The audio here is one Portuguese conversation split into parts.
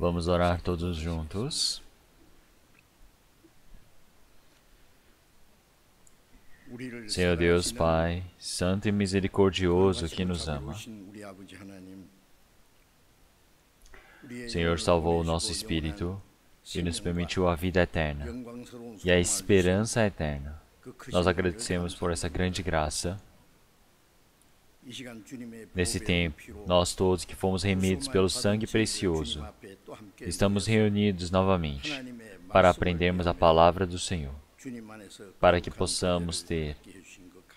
Vamos orar todos juntos. Senhor Deus, Pai, santo e misericordioso que nos ama. Senhor salvou o nosso espírito e nos permitiu a vida eterna e a esperança eterna. Nós agradecemos por essa grande graça. Nesse tempo, nós todos que fomos remidos pelo sangue precioso, estamos reunidos novamente para aprendermos a palavra do Senhor, para que possamos ter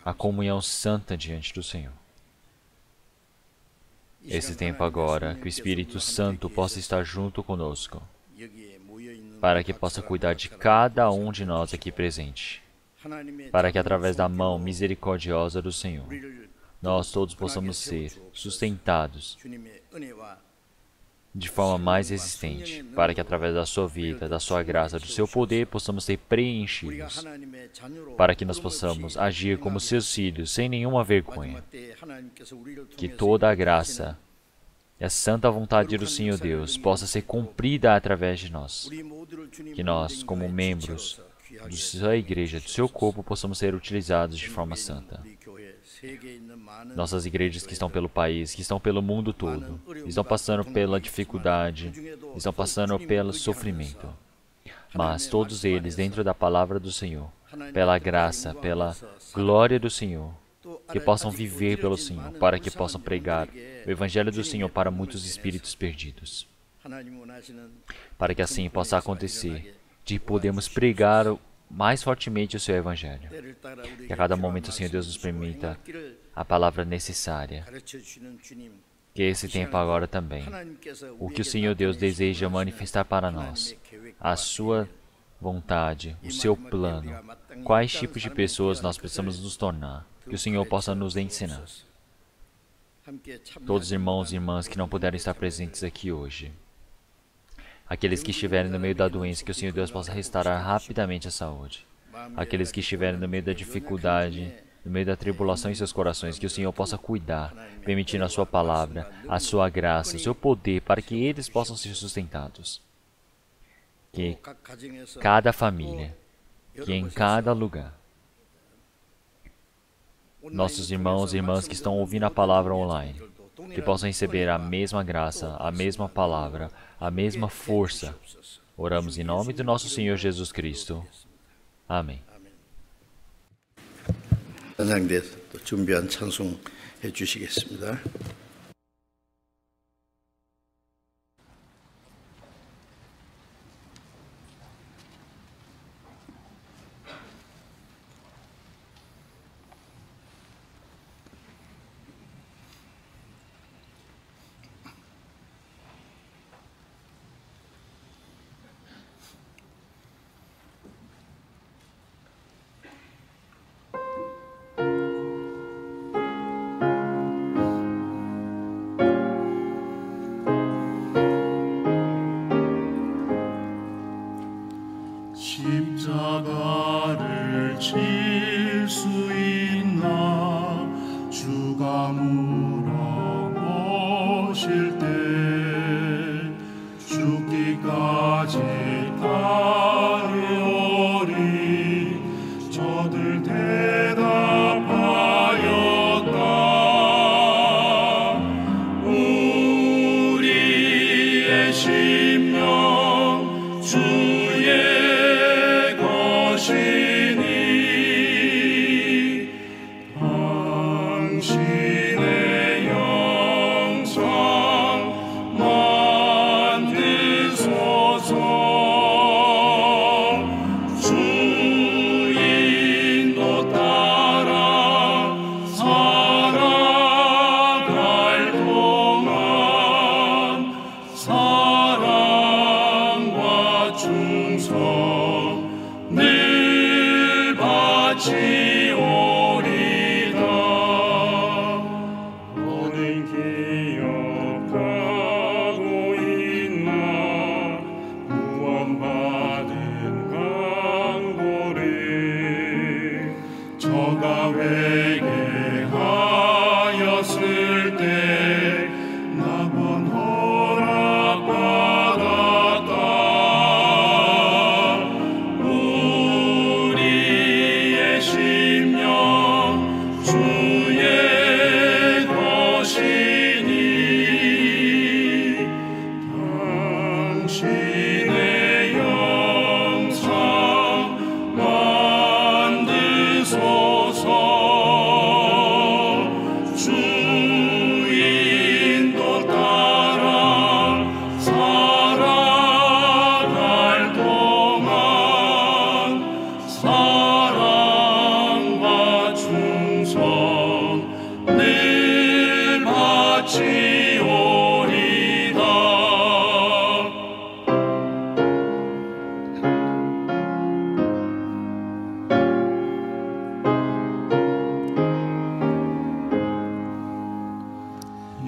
a comunhão santa diante do Senhor. Esse tempo agora, que o Espírito Santo possa estar junto conosco, para que possa cuidar de cada um de nós aqui presente, para que através da mão misericordiosa do Senhor, nós todos possamos ser sustentados de forma mais resistente, para que através da sua vida, da sua graça, do seu poder, possamos ser preenchidos, para que nós possamos agir como seus filhos, sem nenhuma vergonha. Que toda a graça e a santa vontade do Senhor Deus possa ser cumprida através de nós. Que nós, como membros da sua igreja, do seu corpo, possamos ser utilizados de forma santa. Nossas igrejas que estão pelo país, que estão pelo mundo todo, estão passando pela dificuldade, estão passando pelo sofrimento. Mas todos eles, dentro da palavra do Senhor, pela graça, pela glória do Senhor, que possam viver pelo Senhor, para que possam pregar o Evangelho do Senhor para muitos espíritos perdidos. Para que assim possa acontecer, de podermos pregar mais fortemente o seu Evangelho. Que a cada momento o Senhor Deus nos permita a palavra necessária. Que esse tempo agora também, o que o Senhor Deus deseja manifestar para nós, a sua vontade, o seu plano, quais tipos de pessoas nós precisamos nos tornar, que o Senhor possa nos ensinar. Todos os irmãos e irmãs que não puderam estar presentes aqui hoje, aqueles que estiverem no meio da doença, que o Senhor Deus possa restaurar rapidamente a saúde. Aqueles que estiverem no meio da dificuldade, no meio da tribulação em seus corações, que o Senhor possa cuidar, permitindo a sua palavra, a sua graça, o seu poder, para que eles possam ser sustentados. Que cada família, que em cada lugar, nossos irmãos e irmãs que estão ouvindo a palavra online, que possam receber a mesma graça, a mesma palavra, a mesma força. Oramos em nome do nosso Senhor Jesus Cristo. Amém. 단상대에서 또 준비한 찬송 해주시겠습니다. 십자가를 질 수 있나 주가 물어보실 때 죽기까지 따르오리 저들 대답하였다 우리의 심령 주의 당신의 영광 만드소서 주 인도 따라 살아갈 동안 사랑과 충성 늘 바치오리다 너는 기억하고 있나 구원받은 강도를 저가 회개하였을 때 낙원 허락받아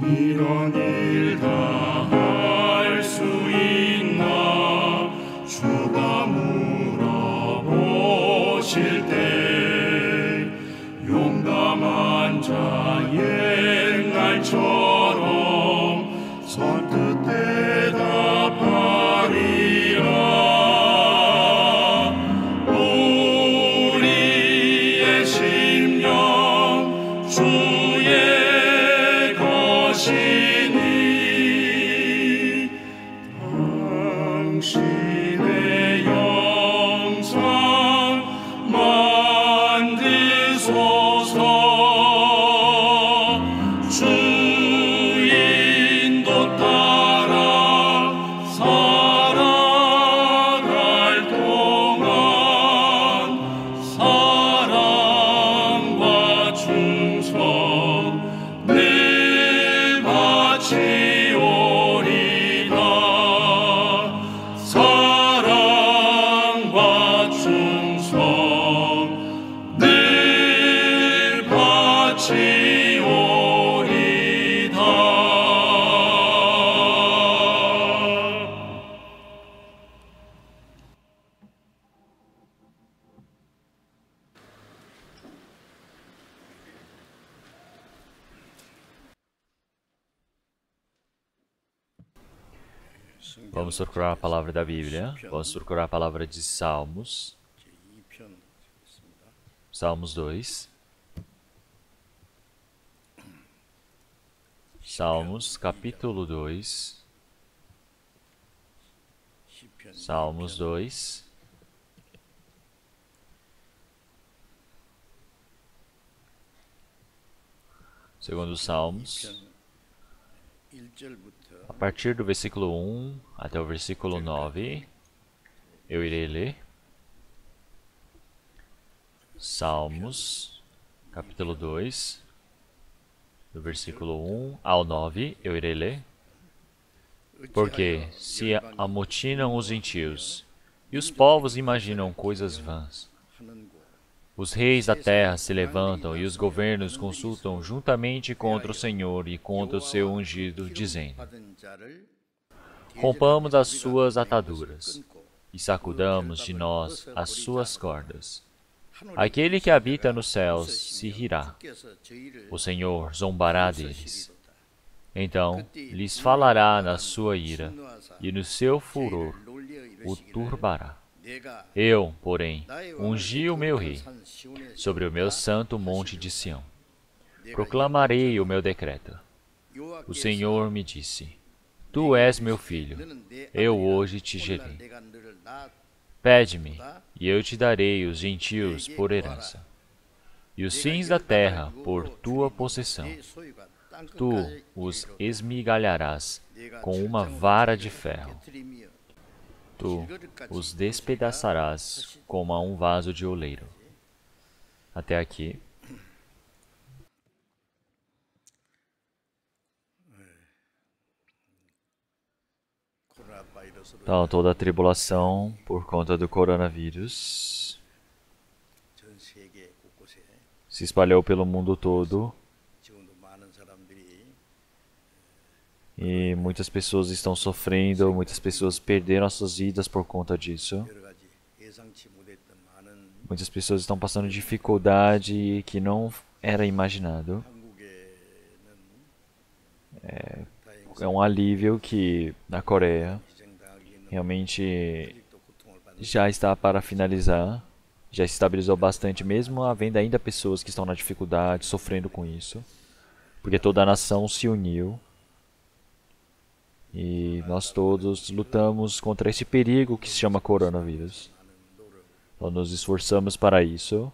이런 일 다 할 수 있나 주가 물어보실 때 용감한 자 옛날처럼 선뜻 대답하리라. 우리의 심령 주의 것이니 당신의 영상 만드소서. 주 인도 따라 살아갈 동안 사랑과 충성 늘 바치오리다. 사랑과 충성 늘 바치오리다. Vamos procurar a palavra da Bíblia. Vamos procurar a palavra de Salmos. 2편 Salmos 2. Salmos, capítulo 2. 시편 Salmos 2. Segundo os Salmos, 1절부터 a partir do versículo 1 até o versículo 9, eu irei ler. Salmos, capítulo 2, do versículo 1 ao 9, eu irei ler. Porque se amotinam os gentios, e os povos imaginam coisas vãs. Os reis da terra se levantam e os governos consultam juntamente contra o Senhor e contra o seu ungido, dizendo: rompamos as suas ataduras e sacudamos de nós as suas cordas. Aquele que habita nos céus se rirá. O Senhor zombará deles. Então lhes falará na sua ira e no seu furor o turbará. Eu, porém, ungi o meu rei sobre o meu santo monte de Sião. Proclamarei o meu decreto. O Senhor me disse: tu és meu filho, eu hoje te gerei. Pede-me, e eu te darei os gentios por herança, e os fins da terra por tua possessão. Tu os esmigalharás com uma vara de ferro. Tu os despedaçarás como a um vaso de oleiro. Até aqui. Então, toda a tribulação por conta do coronavírus 전 세계 곳곳에 se espalhou pelo mundo todo 지금도 많은 사람들이 e muitas pessoas estão sofrendo, muitas pessoas perderam as suas vidas por conta disso. 여러 가지 예상치 못했던 많은 Muitas pessoas estão passando dificuldade que não era imaginado. 한국에는 É um alívio que na Coreia 희생당하기는 realmente 아직도 고통을 받는 já está para finalizar. Já se estabilizou bastante, mesmo havendo ainda pessoas que estão na dificuldade, sofrendo com isso. Porque toda a nação se uniu. E nós todos lutamos contra esse perigo que se chama coronavírus. Então nos esforçamos para isso.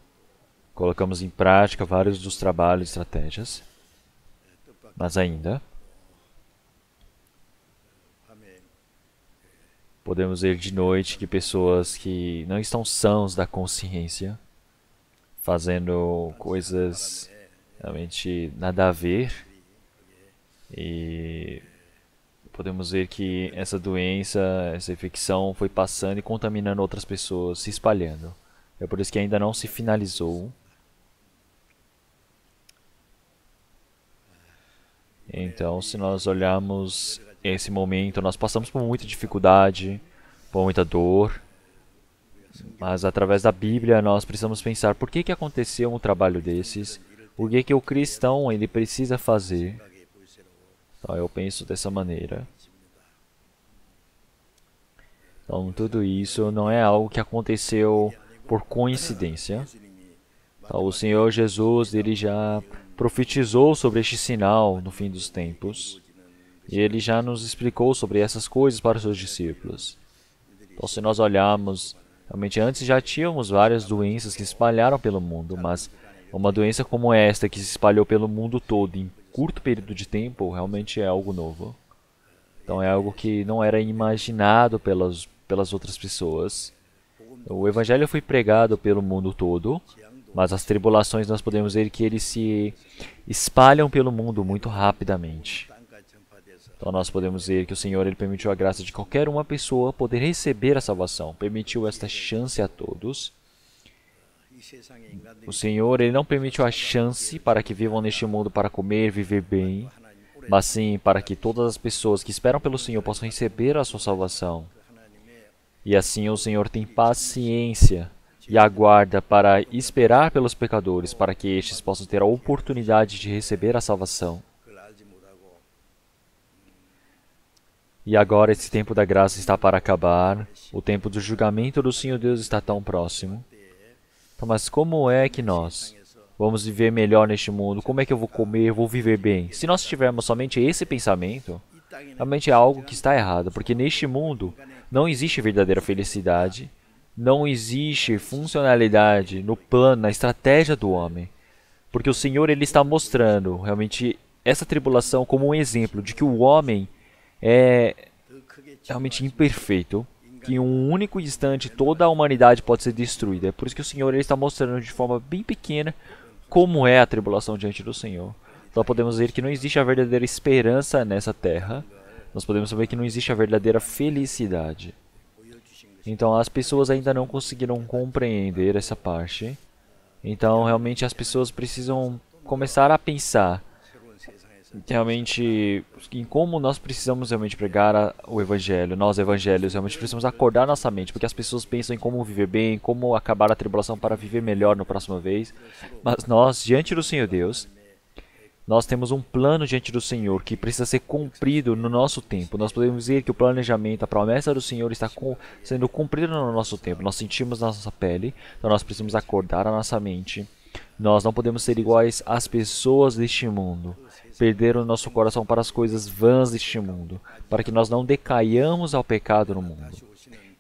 Colocamos em prática vários dos trabalhos e estratégias. Mas ainda 밤에 podemos ver de noite que pessoas que não estão sãos da consciência, fazendo coisas realmente nada a ver, E podemos ver que essa doença, essa infecção foi passando e contaminando outras pessoas, se espalhando. É por isso que ainda não se finalizou. Então, se nós olharmos esse momento, nós passamos por muita dificuldade, por muita dor. Mas através da Bíblia nós precisamos pensar por que aconteceu um trabalho desses, o que o cristão ele precisa fazer. Então eu penso dessa maneira. Então tudo isso não é algo que aconteceu por coincidência. Então, o Senhor Jesus ele já profetizou sobre este sinal no fim dos tempos. E ele já nos explicou sobre essas coisas para os seus discípulos. Então se nós olharmos, realmente antes já tínhamos várias doenças que se espalharam pelo mundo, mas uma doença como esta que se espalhou pelo mundo todo em curto período de tempo realmente é algo novo. Então é algo que não era imaginado pelas outras pessoas. O Evangelho foi pregado pelo mundo todo, mas as tribulações nós podemos ver que eles se espalham pelo mundo muito rapidamente. Então nós podemos ver que o Senhor ele permitiu a graça de qualquer uma pessoa poder receber a salvação. Permitiu esta chance a todos. O Senhor ele não permitiu a chance para que vivam neste mundo para comer, viver bem, mas sim para que todas as pessoas que esperam pelo Senhor possam receber a sua salvação. E assim o Senhor tem paciência e aguarda para esperar pelos pecadores, para que estes possam ter a oportunidade de receber a salvação. E agora esse tempo da graça está para acabar, o tempo do julgamento do Senhor Deus está tão próximo. Então, mas como é que nós vamos viver melhor neste mundo? Como é que eu vou comer, vou viver bem? Se nós tivermos somente esse pensamento, realmente é algo que está errado, porque neste mundo não existe verdadeira felicidade, não existe funcionalidade no plano, na estratégia do homem. Porque o Senhor ele está mostrando realmente essa tribulação como um exemplo de que o homem é realmente imperfeito, que em um único instante toda a humanidade pode ser destruída. É por isso que o Senhor ele está mostrando de forma bem pequena como é a tribulação diante do Senhor. Então podemos ver que não existe a verdadeira esperança nessa terra. Nós podemos ver que não existe a verdadeira felicidade. Então as pessoas ainda não conseguiram compreender essa parte. Então realmente as pessoas precisam começar a pensar realmente em como nós precisamos realmente pregar o Evangelho. Nós, evangelhos, realmente precisamos acordar nossa mente, porque as pessoas pensam em como viver bem, como acabar a tribulação para viver melhor na próxima vez. Mas nós, diante do Senhor Deus, nós temos um plano diante do Senhor que precisa ser cumprido no nosso tempo. Nós podemos dizer que o planejamento, a promessa do Senhor está sendo cumprida no nosso tempo. Nós sentimos na nossa pele, então nós precisamos acordar a nossa mente. Nós não podemos ser iguais às pessoas deste mundo. Perder o nosso coração para as coisas vãs deste mundo, para que nós não decaiamos ao pecado no mundo.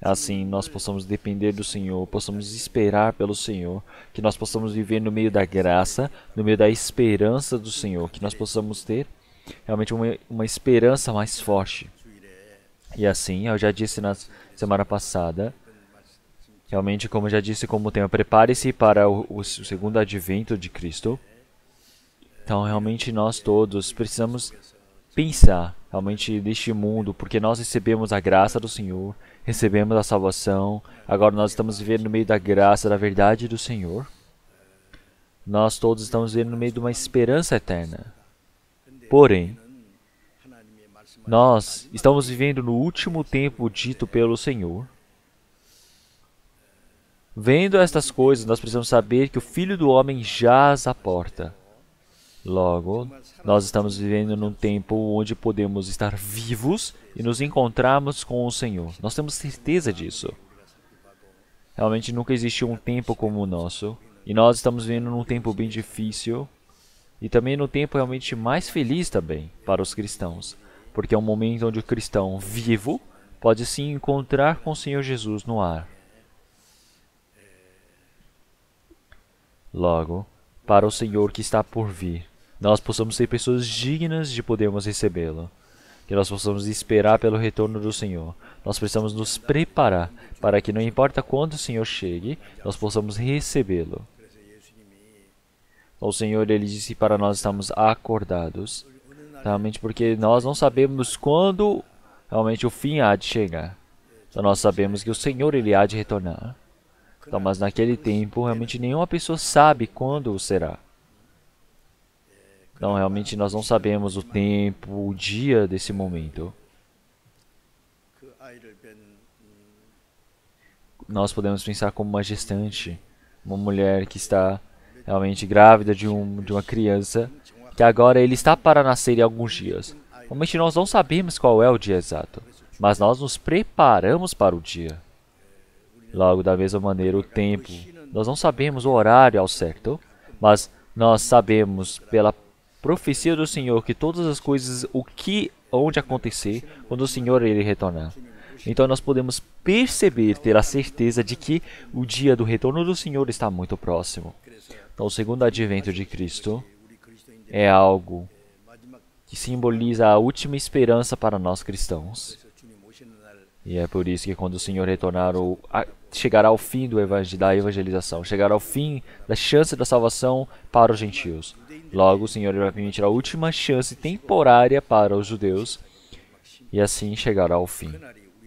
Assim, nós possamos depender do Senhor, possamos esperar pelo Senhor, que nós possamos viver no meio da graça, no meio da esperança do Senhor, que nós possamos ter realmente uma esperança mais forte. E assim, eu já disse na semana passada, realmente, como eu já disse como tema, prepare-se para o segundo advento de Cristo. Então, realmente, nós todos precisamos pensar, realmente, neste mundo, porque nós recebemos a graça do Senhor, recebemos a salvação, agora nós estamos vivendo no meio da graça, da verdade do Senhor. Nós todos estamos vivendo no meio de uma esperança eterna. Porém, nós estamos vivendo no último tempo dito pelo Senhor. Vendo estas coisas, nós precisamos saber que o Filho do Homem jaz à porta. Logo, nós estamos vivendo num tempo onde podemos estar vivos e nos encontrarmos com o Senhor. Nós temos certeza disso. Realmente nunca existiu um tempo como o nosso. E nós estamos vivendo num tempo bem difícil. E também num tempo realmente mais feliz também para os cristãos. Porque é um momento onde o cristão vivo pode se encontrar com o Senhor Jesus no ar. Logo, para o Senhor que está por vir, nós possamos ser pessoas dignas de podermos recebê-lo. Que nós possamos esperar pelo retorno do Senhor. Nós precisamos nos preparar para que não importa quando o Senhor chegue, nós possamos recebê-lo. Então, o Senhor ele disse para nós estarmos acordados. Realmente porque nós não sabemos quando realmente o fim há de chegar. Então nós sabemos que o Senhor ele há de retornar. Então, mas naquele tempo realmente nenhuma pessoa sabe quando será. Então realmente nós não sabemos o tempo, o dia desse momento. 그 아이를 뵌 Nós podemos pensar como uma gestante, uma mulher que está realmente grávida de uma criança, que agora ele está para nascer em alguns dias. Realmente nós não sabemos qual é o dia exato, mas nós nos preparamos para o dia. Logo, da mesma maneira, o tempo. Nós não sabemos o horário ao certo, mas nós sabemos pela profecia do Senhor que todas as coisas, onde acontecer, quando o Senhor ele retornar. Então nós podemos perceber, ter a certeza de que o dia do retorno do Senhor está muito próximo. Então o segundo advento de Cristo é algo que simboliza a última esperança para nós cristãos. E é por isso que quando o Senhor retornar, chegará ao fim da evangelização, chegará ao fim da chance da salvação para os gentios. Logo, o Senhor vai permitir a última chance temporária para os judeus, e assim chegará ao fim.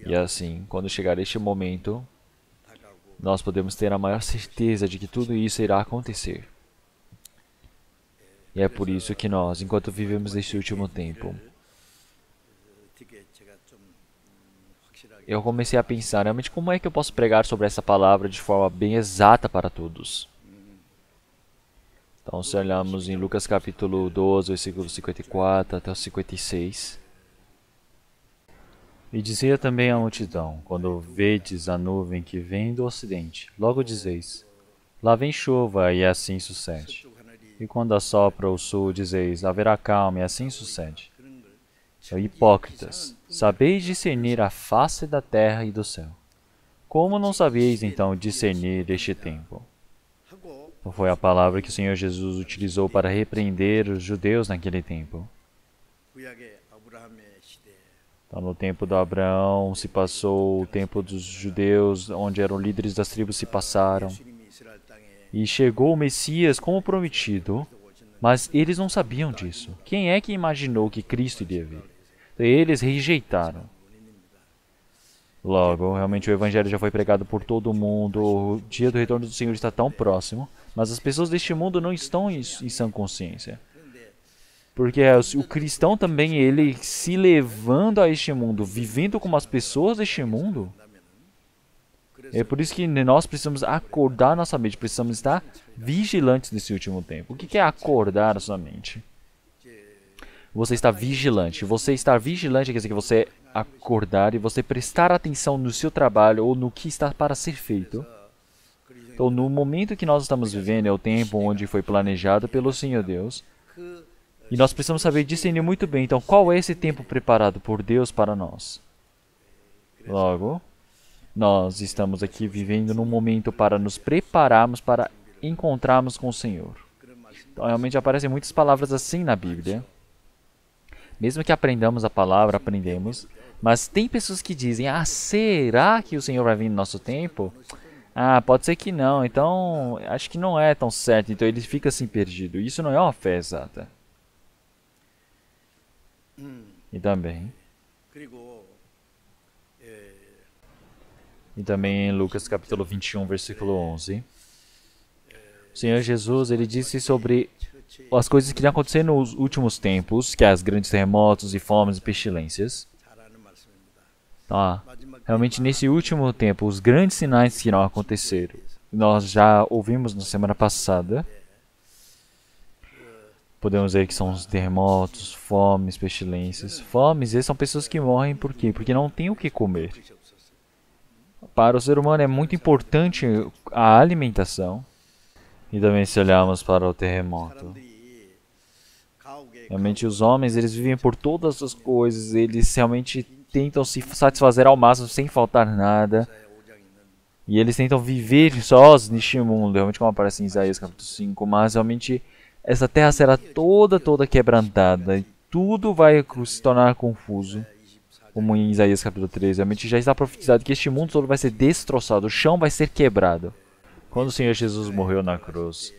E assim, quando chegar este momento, nós podemos ter a maior certeza de que tudo isso irá acontecer. E é por isso que nós, enquanto vivemos neste último tempo, 어떻게 제가 좀 확실하게 eu comecei a pensar realmente como é que eu posso pregar sobre essa palavra de forma bem exata para todos. Então, se olharmos em Lucas capítulo 12, versículo 54 até o 56. E dizia também à multidão, quando vedes a nuvem que vem do ocidente, logo dizeis, lá vem chuva, e assim sucede. E quando assopra o sul, dizeis, haverá calma, e assim sucede. Hipócritas, sabeis discernir a face da terra e do céu. Como não sabeis, então, discernir este tempo? 하고 Então foi a palavra que o Senhor Jesus utilizou para repreender os judeus naquele tempo. 구약의 아브라함의 시대 Então, no tempo de Abraão se passou o tempo dos judeus, onde eram líderes das tribos se passaram. 예수님이 이스라엘 땅에 E chegou o Messias como prometido, mas eles não sabiam disso. Quem é que imaginou que Cristo iria vir? Então, eles rejeitaram. Logo, realmente o Evangelho já foi pregado por todo mundo, o dia do retorno do Senhor está tão próximo, mas as pessoas deste mundo não estão em sã consciência. Porque o cristão também, ele se levando a este mundo, vivendo como as pessoas deste mundo, é por isso que nós precisamos acordar nossa mente, precisamos estar vigilantes nesse último tempo. O que é acordar a sua mente? Você está vigilante. Você estar vigilante quer dizer que você acordar e você prestar atenção no seu trabalho ou no que está para ser feito. Então, no momento que nós estamos vivendo, é o tempo onde foi planejado pelo Senhor Deus. E nós precisamos saber discernir muito bem. Então, qual é esse tempo preparado por Deus para nós? Logo, nós estamos aqui vivendo num momento para nos prepararmos para encontrarmos com o Senhor. Então, realmente aparecem muitas palavras assim na Bíblia. Mesmo que aprendamos a palavra, aprendemos. Mas tem pessoas que dizem, será que o Senhor vai vir no nosso tempo? Pode ser que não. Então, acho que não é tão certo. Então, ele fica assim perdido. Isso não é uma fé exata. E também 그리고 em Lucas capítulo 21, versículo 11, o Senhor Jesus, ele disse sobre as coisas que iriam acontecer nos últimos tempos, que é os grandes terremotos e fomes e pestilências. 잘하는 말씀입니다. Então, realmente nesse último tempo, os grandes sinais que irão acontecer, nós já ouvimos na semana passada. Podemos ver que são os terremotos, fomes, pestilências. Fomes, essas são pessoas que morrem por quê? Porque não têm o que comer. Para o ser humano é muito importante a alimentação. E também se olharmos para o terremoto. 사람들이 가옥에 Realmente os homens, eles vivem por todas as coisas. Eles realmente tentam se satisfazer ao máximo sem faltar nada. E eles tentam viver sós neste mundo. Realmente como aparece em Isaías capítulo 5. Mas realmente essa terra será toda quebrantada. E tudo vai se tornar confuso. Como em Isaías capítulo 13. Realmente já está profetizado que este mundo todo vai ser destroçado. O chão vai ser quebrado. Quando o Senhor Jesus morreu na cruz,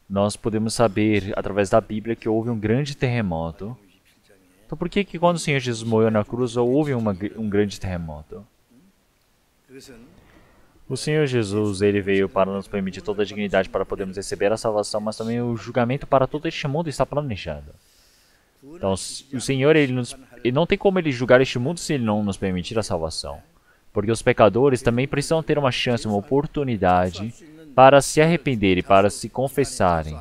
nós podemos saber, através da Bíblia, que houve um grande terremoto. Então por que quando o Senhor Jesus morreu na cruz houve um grande terremoto? 그것은 O Senhor Jesus, ele veio para nos permitir toda a dignidade para podermos receber a salvação, mas também o julgamento para todo este mundo está planejado. Então, o Senhor, ele não tem como ele julgar este mundo se ele não nos permitir a salvação. Porque os pecadores também precisam ter uma chance, uma oportunidade para se arrependerem, para se confessarem.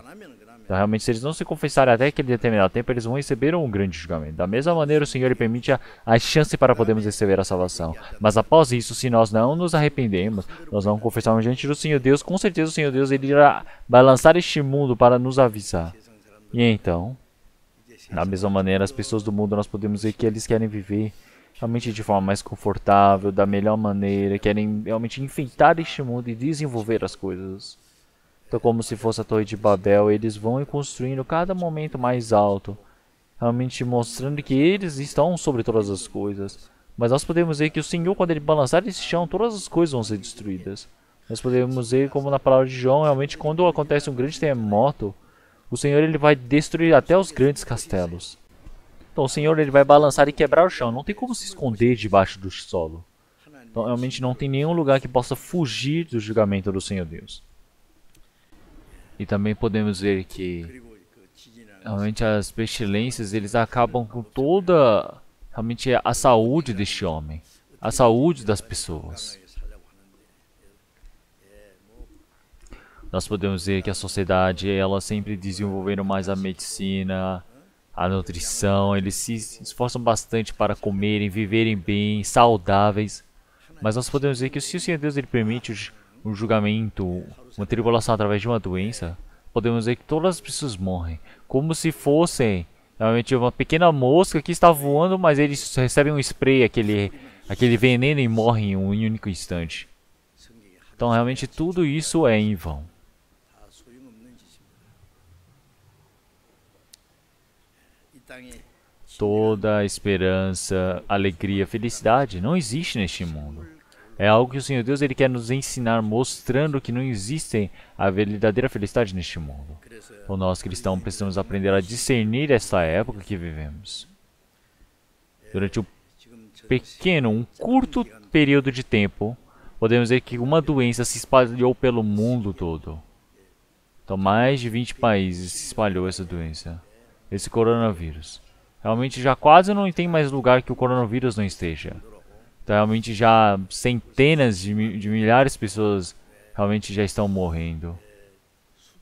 Então, realmente, se eles não se confessarem até aquele determinado tempo, eles vão receber um grande julgamento. Da mesma maneira, o Senhor ele permite a chance para podermos receber a salvação. Mas após isso, se nós não nos arrependemos, nós não confessarmos diante do Senhor Deus, com certeza o Senhor Deus ele vai lançar este mundo para nos avisar. E então, da mesma maneira, as pessoas do mundo, nós podemos ver que eles querem viver realmente de forma mais confortável, da melhor maneira, querem realmente enfeitar este mundo e desenvolver as coisas. Então, como se fosse a Torre de Babel, eles vão construindo cada momento mais alto, realmente mostrando que eles estão sobre todas as coisas. Mas nós podemos ver que o Senhor, quando ele balançar esse chão, todas as coisas vão ser destruídas. Nós podemos ver como na palavra de João, realmente quando acontece um grande terremoto, o Senhor ele vai destruir até os grandes castelos. Então o Senhor ele vai balançar e quebrar o chão, não tem como se esconder debaixo do solo. Então realmente não tem nenhum lugar que possa fugir do julgamento do Senhor Deus. E também podemos ver que 그리고 그 지진이라는 realmente as pestilências eles acabam com toda realmente a saúde deste homem, a saúde das pessoas. 건강하게 살려고 하는데 Nós podemos ver que a sociedade ela sempre desenvolveram mais a medicina, a nutrição, eles se esforçam bastante para comerem, viverem bem, saudáveis. Mas nós podemos ver que se o Senhor Deus ele permite um julgamento, uma tribulação através de uma doença, podemos ver que todas as pessoas morrem, como se fossem realmente uma pequena mosca que está voando, mas eles recebem um spray, aquele veneno e morrem em um único instante. 성경이 Então realmente tudo isso é em vão. 다 소용없는 짓입니다. 이 땅에 Toda a esperança, alegria, felicidade não existe neste mundo. É algo que o Senhor Deus ele quer nos ensinar, mostrando que não existe a verdadeira felicidade neste mundo. 그래서 Então nós cristãos precisamos aprender a discernir esta época que vivemos. Durante um 지금 저 pequeno, um curto período de tempo, podemos ver que uma doença se espalhou pelo mundo todo. Então mais de 20 países se espalhou essa doença, esse coronavírus. Realmente já quase não tem mais lugar que o coronavírus não esteja. Então realmente já centenas de milhares de pessoas realmente já estão morrendo.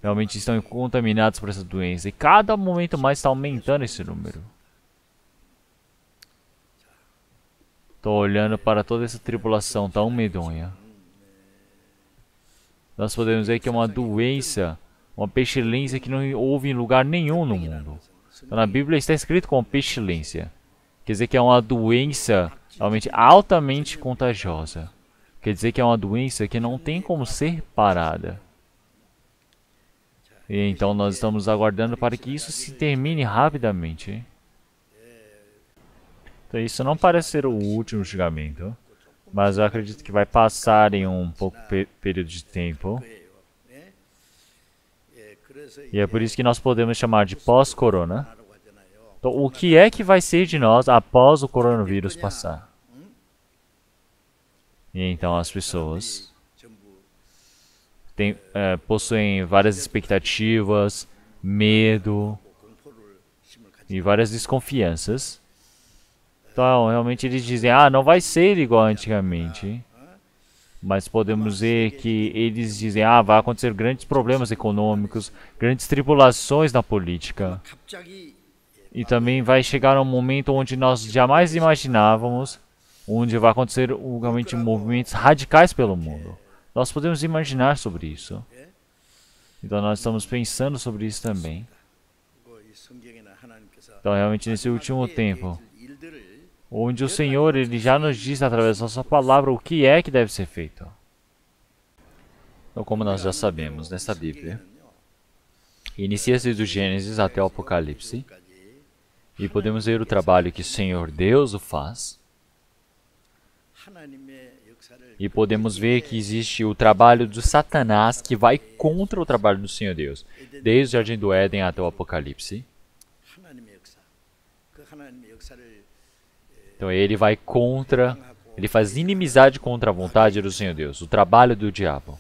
Realmente estão contaminados por essa doença. E cada momento mais está aumentando esse número. Estou olhando para toda essa tribulação tão medonha. Nós podemos ver que é uma doença, uma pestilência que não houve em lugar nenhum no mundo. Então, na Bíblia está escrito como pestilência. Quer dizer que é uma doença realmente altamente contagiosa. Quer dizer que é uma doença que não tem como ser parada. E então nós estamos aguardando para que isso se termine rapidamente. Então isso não parece ser o último julgamento, mas eu acredito que vai passar em um pouco período de tempo. 예? 예, 그래서 E é por isso que nós podemos chamar de pós-corona. 하라고 하잖아요. Então, o que é que vai ser de nós após o coronavírus passar? E então as pessoas 전부 possuem várias expectativas, medo 공포를 힘을 가지고 e várias desconfianças. Então, realmente eles dizem, ah, não vai ser igual antigamente. Mas podemos ver que eles dizem, ah, vai acontecer grandes problemas econômicos, grandes tribulações na política. 갑자기 E também vai chegar um momento onde nós jamais imaginávamos, onde vai acontecer realmente movimentos radicais pelo mundo. Nós podemos imaginar sobre isso. Então nós estamos pensando sobre isso também. 이 성경에는 하나님께서 Então realmente nesse último tempo, 일들을 onde o Senhor ele já nos diz através da sua palavra o que é que deve ser feito. Então como nós já sabemos nesta Bíblia, inicia-se do Gênesis até o Apocalipse, e podemos ver o trabalho que o Senhor Deus o faz, 하나님의 역사를 e podemos ver que existe o trabalho do Satanás que vai contra o trabalho do Senhor Deus, desde o Jardim do Éden até o Apocalipse. 하나님의 역사 그 하나님의 역사를 Então ele vai contra, ele faz inimizade contra a vontade do Senhor Deus, o trabalho do diabo.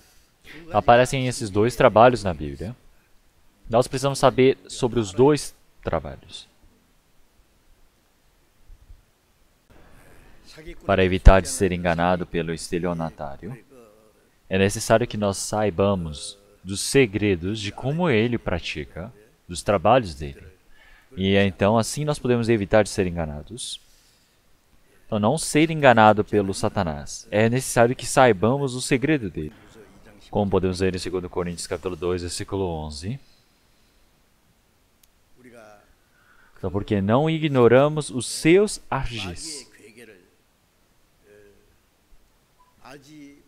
Aparecem esses dois trabalhos na Bíblia. Nós precisamos saber sobre os dois trabalhos. Para evitar de ser enganado pelo estelionatário, é necessário que nós saibamos dos segredos de como ele pratica, dos trabalhos dele. E então, assim nós podemos evitar de ser enganados. Então, não ser enganado pelo Satanás. É necessário que saibamos o segredo dele. Como podemos ver em 2 Coríntios capítulo 2, versículo 11. 우리가 Então, porque não ignoramos os seus ardis. 마귀의 괴계를 알지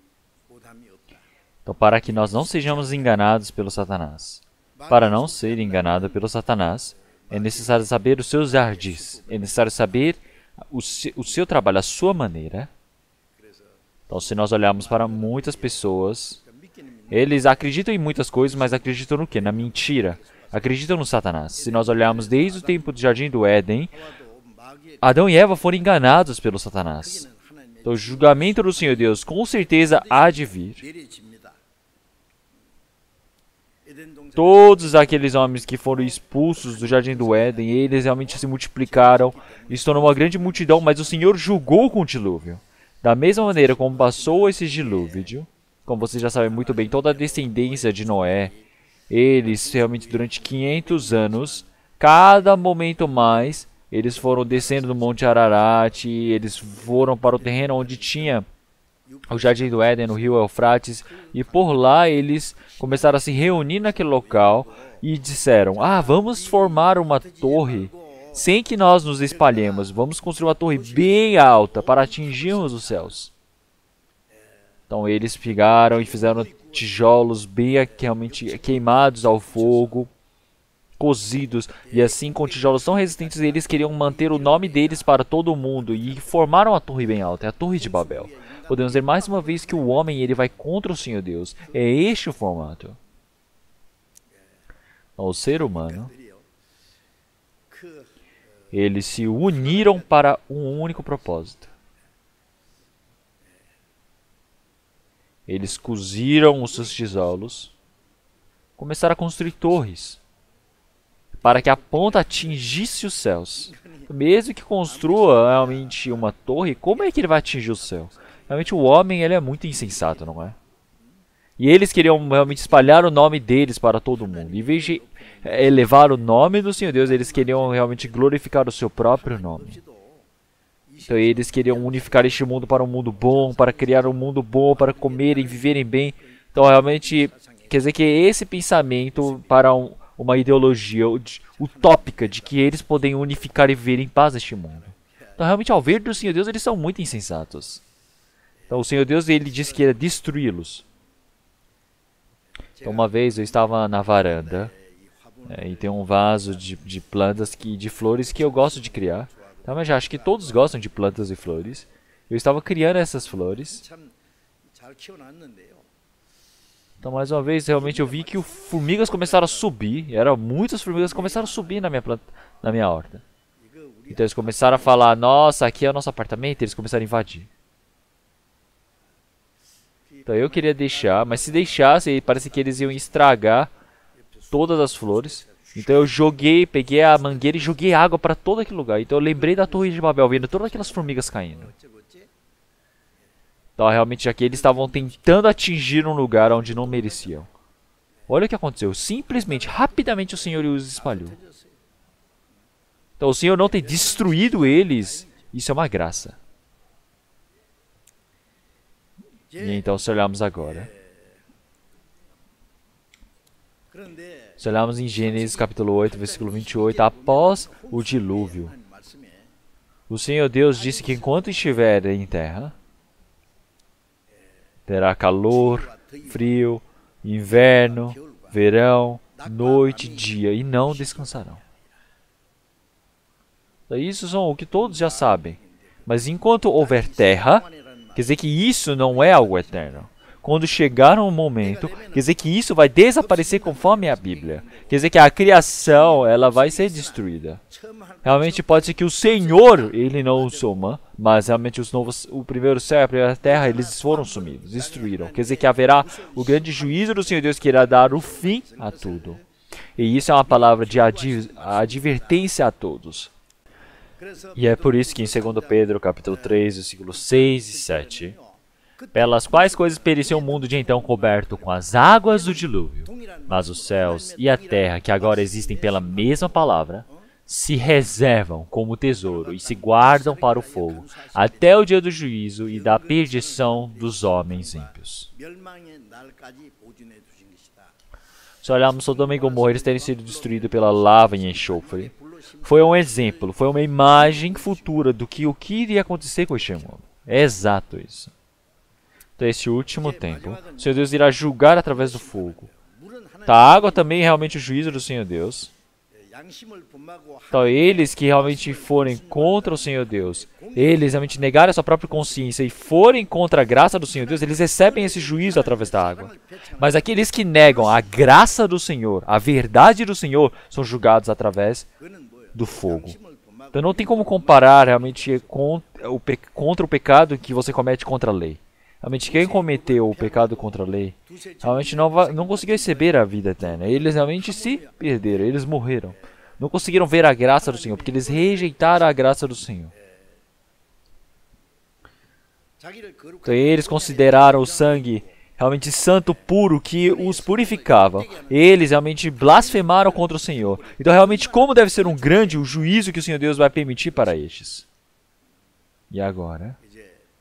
못함이 없다. Então, para que nós não sejamos enganados pelo Satanás. Para não ser enganado pelo Satanás, é necessário saber os seus ardis. É necessário saber o seu trabalho, a sua maneira. Então, se nós olharmos para muitas pessoas, eles acreditam em muitas coisas, mas acreditam no quê? Na mentira. Acreditam no Satanás. Se nós olharmos desde o tempo do Jardim do Éden, 마귀의 Adão e Eva foram enganados pelo Satanás. 하나님의 Então, o julgamento do Senhor Deus com certeza há de vir. 내려집니다. 에덴 동산 Todos aqueles homens que foram expulsos do Jardim do Éden, eles realmente se multiplicaram e se tornou uma grande multidão, mas o Senhor julgou com o dilúvio. Da mesma maneira como passou esse dilúvio, como vocês já sabem muito bem, toda a descendência de Noé, eles realmente durante 500 anos, cada momento mais, eles foram descendo do Monte Ararat, eles foram para o terreno onde tinha o Jardim do Éden, no rio Eufrates, e por lá eles começaram a se reunir naquele local e disseram: vamos formar uma torre sem que nós nos espalhemos, vamos construir uma torre bem alta para atingirmos os céus. Então eles pegaram e fizeram tijolos bem realmente queimados ao fogo, cozidos, e assim com tijolos tão resistentes eles queriam manter o nome deles para todo mundo e formaram a torre bem alta, é a Torre de Babel. Podemos ver mais uma vez que o homem ele vai contra o Senhor Deus. É este o formato. O ser humano, eles se uniram para um único propósito. Eles coziram os seus tijolos, começaram a construir torres, para que a ponta atingisse os céus. Mesmo que construa realmente uma torre, como é que ele vai atingir o céu? Realmente o homem ele é muito insensato, não é? E eles queriam realmente espalhar o nome deles para todo mundo. Em vez de elevar o nome do Senhor Deus, eles queriam realmente glorificar o seu próprio nome. Então eles queriam unificar este mundo para um mundo bom, para criar um mundo bom, para comerem, viverem bem. Então realmente, quer dizer que esse pensamento para uma ideologia utópica de que eles podem unificar e viver em paz este mundo. Então realmente ao ver do Senhor Deus, eles são muito insensatos. Então o Senhor Deus ele disse que ia destruí-los. Então uma vez eu estava na varanda e tem um vaso de plantas, de flores que eu gosto de criar. Então eu já acho que todos gostam de plantas e flores. Eu estava criando essas flores. 참 잘 키워놨는데요. Então mais uma vez realmente eu vi que formigas começaram a subir. Muitas formigas começaram a subir na minha horta. Então eles começaram a falar: nossa, aqui é o nosso apartamento. E eles começaram a invadir. Então eu queria deixar, mas se deixasse, parece que eles iam estragar todas as flores. Então eu peguei a mangueira e joguei água para todo aquele lugar. Então eu lembrei da Torre de Babel, vendo todas aquelas formigas caindo. Então realmente já que eles estavam tentando atingir um lugar onde não mereciam. Olha o que aconteceu. Simplesmente, rapidamente o Senhor os espalhou. Então o Senhor não ter destruído eles, isso é uma graça. E então se olharmos agora. Se olharmos em Gênesis capítulo 8, versículo 28, após o dilúvio, o Senhor Deus disse que enquanto estiver em terra, terá calor, frio, inverno, verão, noite, dia, e não descansarão. Então, isso são o que todos já sabem. Mas enquanto houver terra, quer dizer que isso não é algo eterno. quando chegar um momento, quer dizer que isso vai desaparecer conforme a Bíblia. Quer dizer que a criação, ela vai ser destruída. Realmente pode ser que o Senhor, ele não soma, mas realmente o primeiro céu e a primeira terra, eles foram sumidos, destruíram. Quer dizer que haverá o grande juízo do Senhor Deus que irá dar o fim a tudo. E isso é uma palavra de advertência a todos. E é por isso que em 2 Pedro, capítulo 3, versículos 6 e 7, pelas quais coisas pereceu o mundo de então coberto com as águas do dilúvio, mas os céus e a terra, que agora existem pela mesma palavra, se reservam como tesouro e se guardam para o fogo, até o dia do juízo e da perdição dos homens ímpios. Se olharmos Sodoma e Gomorra, eles terem sido destruídos pela lava e enxofre, foi um exemplo, foi uma imagem futura do que o que iria acontecer com este mundo. É exato isso. Então, esse último tempo, o Senhor Deus irá julgar através do fogo. Então, a água também é realmente o juízo do Senhor Deus. Então, eles que realmente forem contra o Senhor Deus, eles realmente negarem a sua própria consciência e forem contra a graça do Senhor Deus, eles recebem esse juízo através da água. Mas aqueles que negam a graça do Senhor, a verdade do Senhor, são julgados através do fogo. Então, não tem como comparar realmente contra o pecado que você comete contra a lei. Realmente, quem cometeu o pecado contra a lei, realmente não conseguiu receber a vida eterna. Eles realmente se perderam, eles morreram. Não conseguiram ver a graça do Senhor, porque eles rejeitaram a graça do Senhor. Então, eles consideraram o sangue realmente santo, puro, que os purificava. Eles realmente blasfemaram contra o Senhor. Então, realmente, como deve ser o juízo que o Senhor Deus vai permitir para estes? E agora,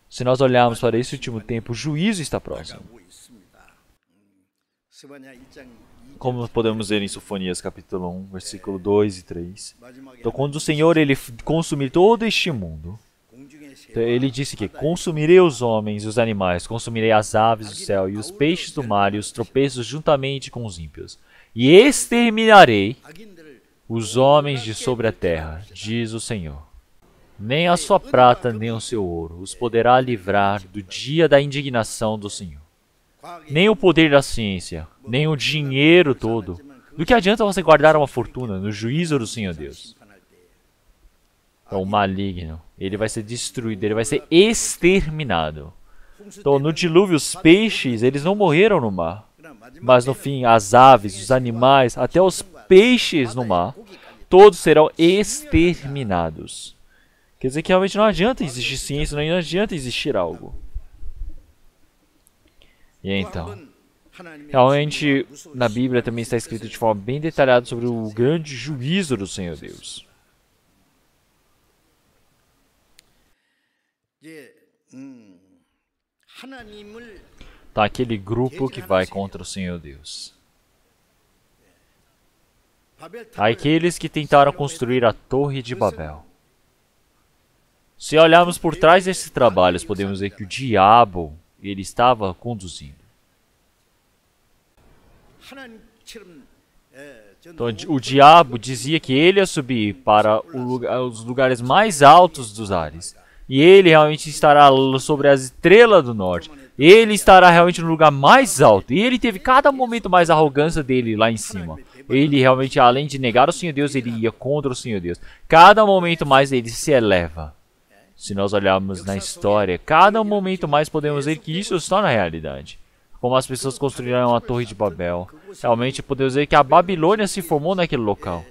se nós olharmos para esse último tempo, o juízo está próximo. Como podemos ver em Sofonias capítulo 1, versículo 2 e 3. Então, quando o Senhor ele consumir todo este mundo, então, ele disse que consumirei os homens e os animais, consumirei as aves do céu e os peixes do mar e os tropeços juntamente com os ímpios. E exterminarei os homens de sobre a terra, diz o Senhor. Nem a sua prata, nem o seu ouro os poderá livrar do dia da indignação do Senhor. Nem o poder da ciência, nem o dinheiro todo. Do que adianta você guardar uma fortuna no juízo do Senhor Deus? Então, o maligno, ele vai ser destruído, ele vai ser exterminado. Então, no dilúvio, os peixes, eles não morreram no mar. Mas, no fim, as aves, os animais, até os peixes no mar, todos serão exterminados. Quer dizer que realmente não adianta existir ciência, não adianta existir algo. E então, realmente na Bíblia também está escrito de forma bem detalhada sobre o grande juízo do Senhor Deus. Tá aquele grupo que vai contra o Senhor Deus. Aqueles que tentaram construir a Torre de Babel. Se olharmos por trás desses trabalhos, podemos ver que o diabo ele estava conduzindo. Então, o diabo dizia que ele ia subir para os lugares mais altos dos ares. E ele realmente estará sobre as estrelas do norte. Ele estará realmente no lugar mais alto. E ele teve cada momento mais a arrogância dele lá em cima. Ele realmente, além de negar o Senhor Deus, ele ia contra o Senhor Deus. Cada momento mais ele se eleva. Se nós olharmos na história, cada momento mais podemos ver que isso está na realidade. Como as pessoas construíram a Torre de Babel. Realmente podemos ver que a Babilônia se formou naquele local.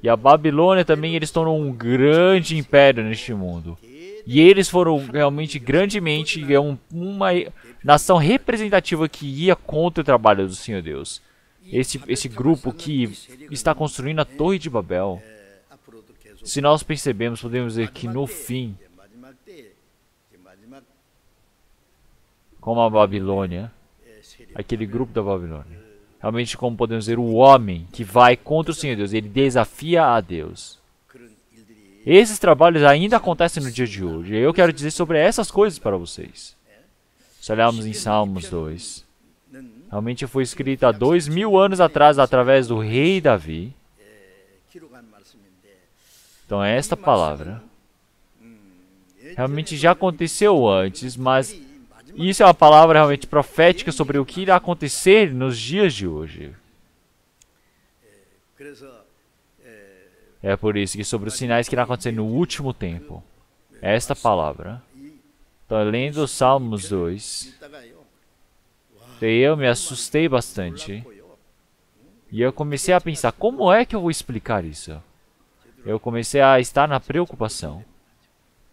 E a Babilônia também, eles tornam um grande império neste mundo. E eles foram realmente grandemente uma nação representativa que ia contra o trabalho do Senhor Deus. Esse grupo que está construindo a Torre de Babel, se nós percebemos, podemos ver que no fim, como a Babilônia, aquele grupo da Babilônia, realmente como podemos ver o homem que vai contra o Senhor Deus, ele desafia a Deus. Esses trabalhos ainda acontecem no dia de hoje. Eu quero dizer sobre essas coisas para vocês. Se olharmos em Salmos 2, realmente foi escrito há 2000 anos atrás através do rei Davi. Então esta palavra realmente já aconteceu antes, mas Isso é uma palavra realmente profética sobre o que irá acontecer nos dias de hoje. 그래서 É por isso que sobre os sinais que irá acontecer no último tempo. Esta palavra. Então, lendo os Salmos 2, 있다가요. eu me assustei bastante. E eu comecei a pensar, como é que eu vou explicar isso? Eu comecei a estar na preocupação.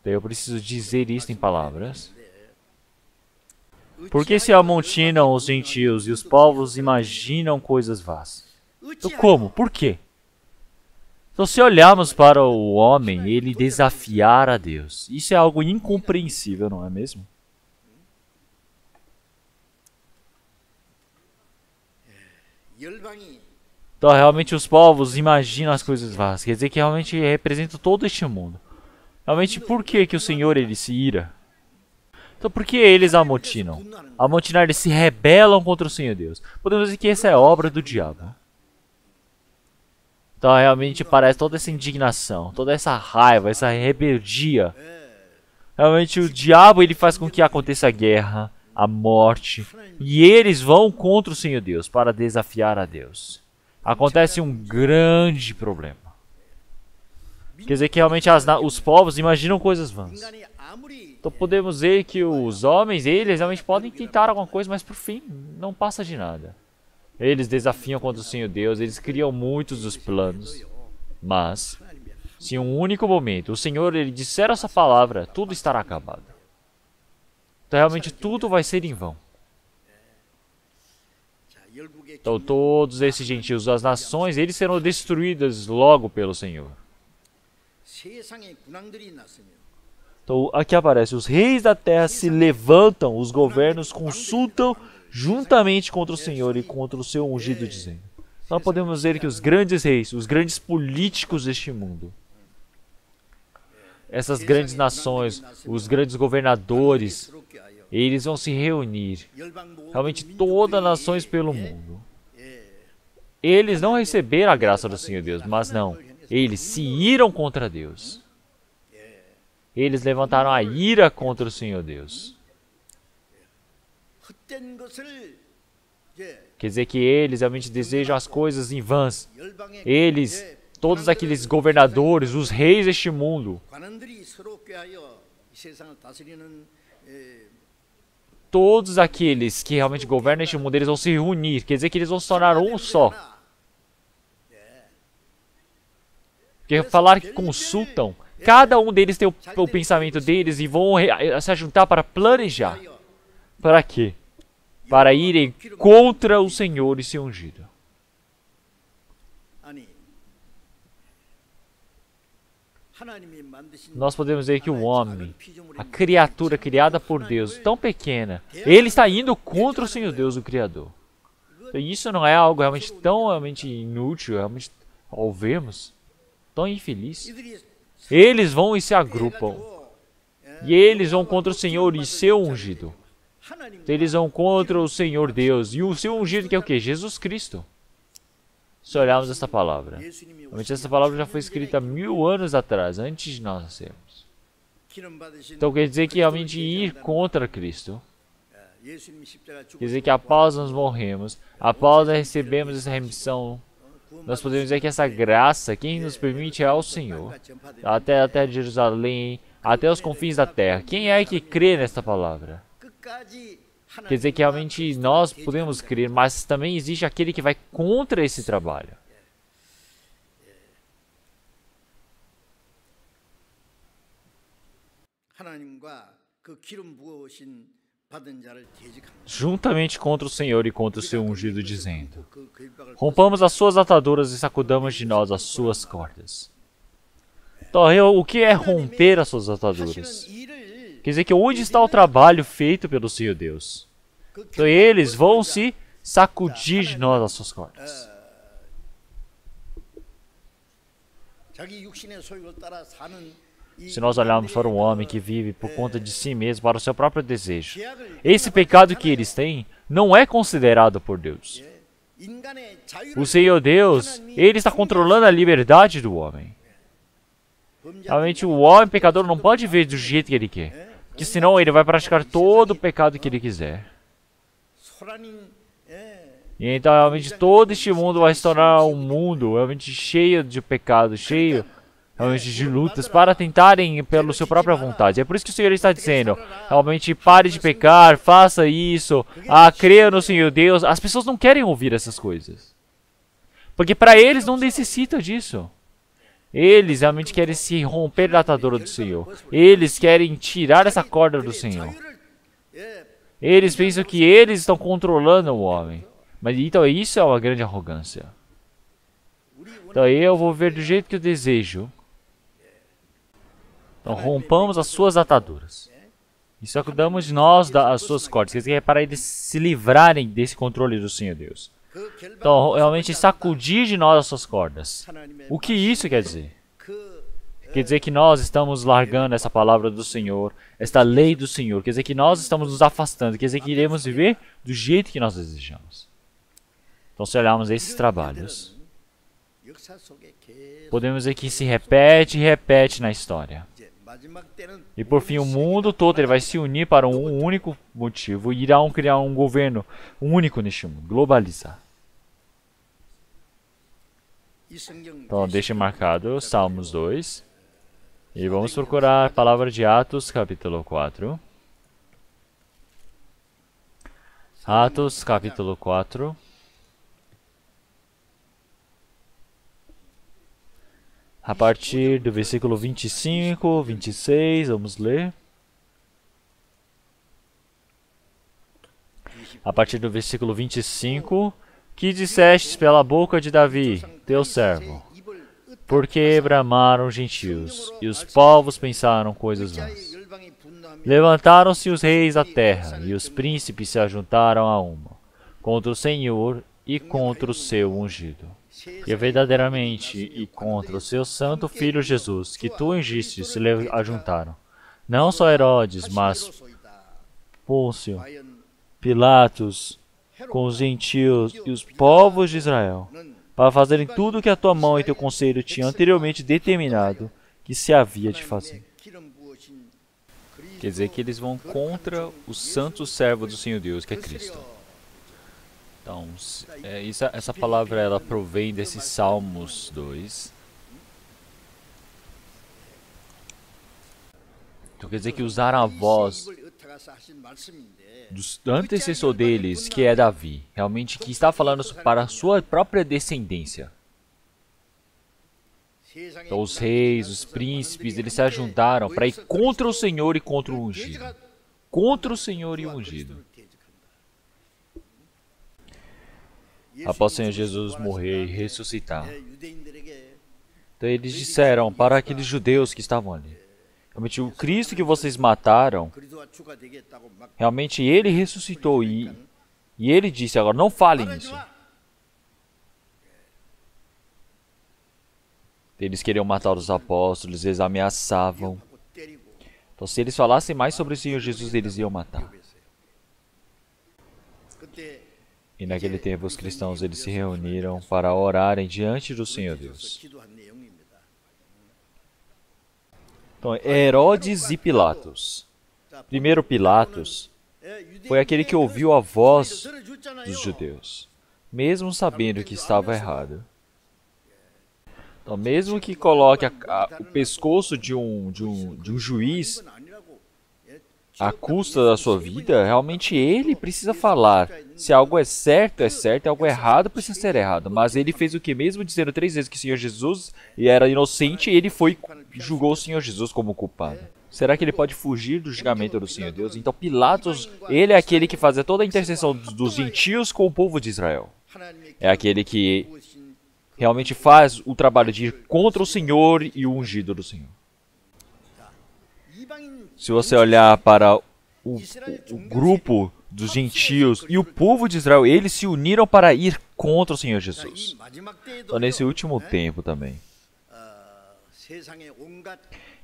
Então, eu preciso dizer isso em palavras. Por que se amontinam os gentios e os povos imaginam coisas vãs? Então, como? Por quê? Então, se olharmos para o homem, ele desafiar a Deus. Isso é algo incompreensível, não é mesmo? 열방이 Então, realmente, os povos imaginam as coisas vãs. Quer dizer que realmente representa todo este mundo. Realmente, por que que o Senhor, ele se ira? Então, por que eles amotinam? Amotinar, eles se rebelam contra o Senhor Deus. Podemos dizer que essa é obra do diabo. Então, realmente, parece toda essa indignação, toda essa raiva, essa rebeldia. Realmente, o diabo, ele faz com que aconteça a guerra, a morte. E eles vão contra o Senhor Deus para desafiar a Deus. Acontece um grande problema. Quer dizer que realmente os povos imaginam coisas vãs. 인간이 아무리 Então podemos ver que os homens, eles realmente podem tentar alguma coisa, mas por fim não passa de nada. Eles desafiam contra o Senhor Deus, eles criam muitos dos planos. Mas, se em um único momento o Senhor ele disser essa palavra, tudo estará acabado. Então realmente tudo vai ser em vão. 자, 열국의 Então todos esses gentios, as nações, eles serão destruídos logo pelo Senhor. 세상의 군왕들이 났으며 Então aqui aparece, os reis da terra se levantam, os governos consultam juntamente contra o Senhor e contra o seu ungido, dizendo. Então podemos ver que os grandes reis, os grandes políticos deste mundo, essas grandes nações, os grandes governadores, 스럽게 하여 eles vão se reunir, 열방 모든 realmente todas as nações pelo 민족들이 mundo. Eles não receberam a graça do Senhor Deus, mas não, eles se iram contra Deus. Eles levantaram a ira contra o Senhor Deus. 헛된 것을 이제 Quer dizer que eles realmente desejam as coisas em vãs. 열방의 Eles, todos aqueles governadores, os reis deste mundo, 관원들이 서럽게 하여 이 세상을 다스리는 todos aqueles que realmente governam este mundo, eles vão se reunir. Quer dizer que eles vão se tornar um só. Porque falar que consultam, cada um deles tem o pensamento deles e vão se juntar para planejar. Para quê? Para irem contra o Senhor e seu ungido. 아니 하나님이 만드신 Nós podemos ver que o homem, a criatura criada por Deus, tão pequena, ele está indo contra o Senhor Deus, o Criador. Então, isso não é algo realmente tão inútil, realmente, ao vermos, tão infeliz. 이들이 Eles vão e se agrupam. E eles vão contra o Senhor e seu ungido. 하나님 Então, eles vão contra o Senhor Deus. E o seu ungido que é o quê? Jesus Cristo. Se olharmos essa palavra. 예수님이 Realmente essa palavra já foi escrita 1000 anos atrás, antes de nós nascermos. 기름 받으신 Então quer dizer que realmente ir contra Cristo. 예수님 십자가 Quer dizer que após nós morremos, após nós recebemos essa remissão, nós podemos dizer que essa graça, quem nos permite é o Senhor. Até a terra de Jerusalém, até os confins da terra. Quem é que crê nesta palavra? 끝까지 Quer dizer que realmente nós podemos crer, mas também existe aquele que vai contra esse trabalho. 하나님과 그 기름 부으신 받은 자를 대적합니다. Juntamente contra o Senhor e contra o seu ungido, dizendo: 그 결박을 rompamos as suas ataduras e sacudamos de nós as suas cordas. Então, o que é romper as suas ataduras? 하시는 일을 Quer dizer que onde está o trabalho feito pelo Senhor Deus? 그 Então eles vão se sacudir de nós as suas cordas. 자기 육신의 소욕을 따라 사는 이 Se nós olharmos para um homem que vive por conta de si mesmo, para o seu próprio desejo, esse pecado que eles têm não é considerado por Deus. 인간의 자유를 O Senhor Deus, Ele está controlando a liberdade do homem. 범죄하는 Realmente o homem pecador não pode ver do jeito que ele quer. que senão ele vai praticar todo o pecado que ele quiser. E então realmente todo este mundo vai se tornar um mundo realmente cheio de pecado, cheio realmente de lutas para tentarem pela sua própria vontade. É por isso que o Senhor está dizendo, realmente pare de pecar, faça isso, creia no Senhor Deus. As pessoas não querem ouvir essas coisas. Porque para eles não necessita disso. Eles realmente querem se romper da atadura do Senhor. Eles querem tirar essa corda do Senhor. Eles pensam que eles estão controlando o homem. Mas então isso é uma grande arrogância. Então eu vou ver do jeito que eu desejo. Então rompamos as suas ataduras. E sacudamos de nós as suas cordas. Quer dizer, é para eles se livrarem desse controle do Senhor Deus. Então realmente sacudir de nós as suas cordas. O que isso quer dizer? Quer dizer que nós estamos largando essa palavra do Senhor, esta lei do Senhor. Quer dizer que nós estamos nos afastando. Quer dizer que iremos viver do jeito que nós desejamos. Então se olharmos esses trabalhos, podemos ver que se repete e repete na história. E por fim o mundo todo ele vai se unir para um único motivo e irão criar um governo único neste mundo, globalizar. Então deixe marcado Salmos 2. E vamos procurar a palavra de Atos capítulo 4. Atos capítulo 4. A partir do versículo 25, 26, vamos ler. A partir do versículo 25, que dissestes pela boca de Davi, teu servo, porque bramaram os gentios, e os povos pensaram coisas vãs. Levantaram-se os reis da terra, e os príncipes se ajuntaram a uma, contra o Senhor e contra o seu ungido. E verdadeiramente, e contra o seu santo Filho Jesus, que tu ungiste, se ajuntaram. Não só Herodes, mas Pôncio, Pilatos, com os gentios e os povos de Israel, para fazerem tudo o que a tua mão e teu conselho tinham anteriormente determinado que se havia de fazer. Quer dizer que eles vão contra o santo servo do Senhor Deus, que é Cristo. Então, essa palavra ela provém desses Salmos 2. Então quer dizer que usaram a voz do antecessor deles, que é Davi, realmente que está falando para a sua própria descendência. Então os reis, os príncipes, eles se ajuntaram para ir contra o Senhor e contra o ungido. Contra o Senhor e o ungido. Após o Senhor Jesus morrer e ressuscitar. Então eles disseram para aqueles judeus que estavam ali. Realmente o Cristo que vocês mataram, realmente ele ressuscitou e ele disse, agora não falem isso. Eles queriam matar os apóstolos, eles ameaçavam. Então se eles falassem mais sobre o Senhor Jesus, eles iam matar. E naquele tempo os cristãos eles se reuniram para orarem diante do Senhor Deus. Então, Herodes e Pilatos. Primeiro Pilatos foi aquele que ouviu a voz dos judeus, mesmo sabendo que estava errado. Então, mesmo que coloque o pescoço de um juiz à custa da sua vida, realmente ele precisa falar. Se algo é certo, algo errado precisa ser errado. Mas ele fez o que? Mesmo dizendo 3 vezes que o Senhor Jesus era inocente, ele julgou o Senhor Jesus como culpado. Será que ele pode fugir do julgamento do Senhor Deus? Então Pilatos, ele é aquele que fazia toda a intercessão dos gentios com o povo de Israel. É aquele que realmente faz o trabalho de ir contra o Senhor e o ungido do Senhor. Se você olhar para o grupo dos gentios e o povo de Israel, eles se uniram para ir contra o Senhor Jesus. Então, nesse último tempo também,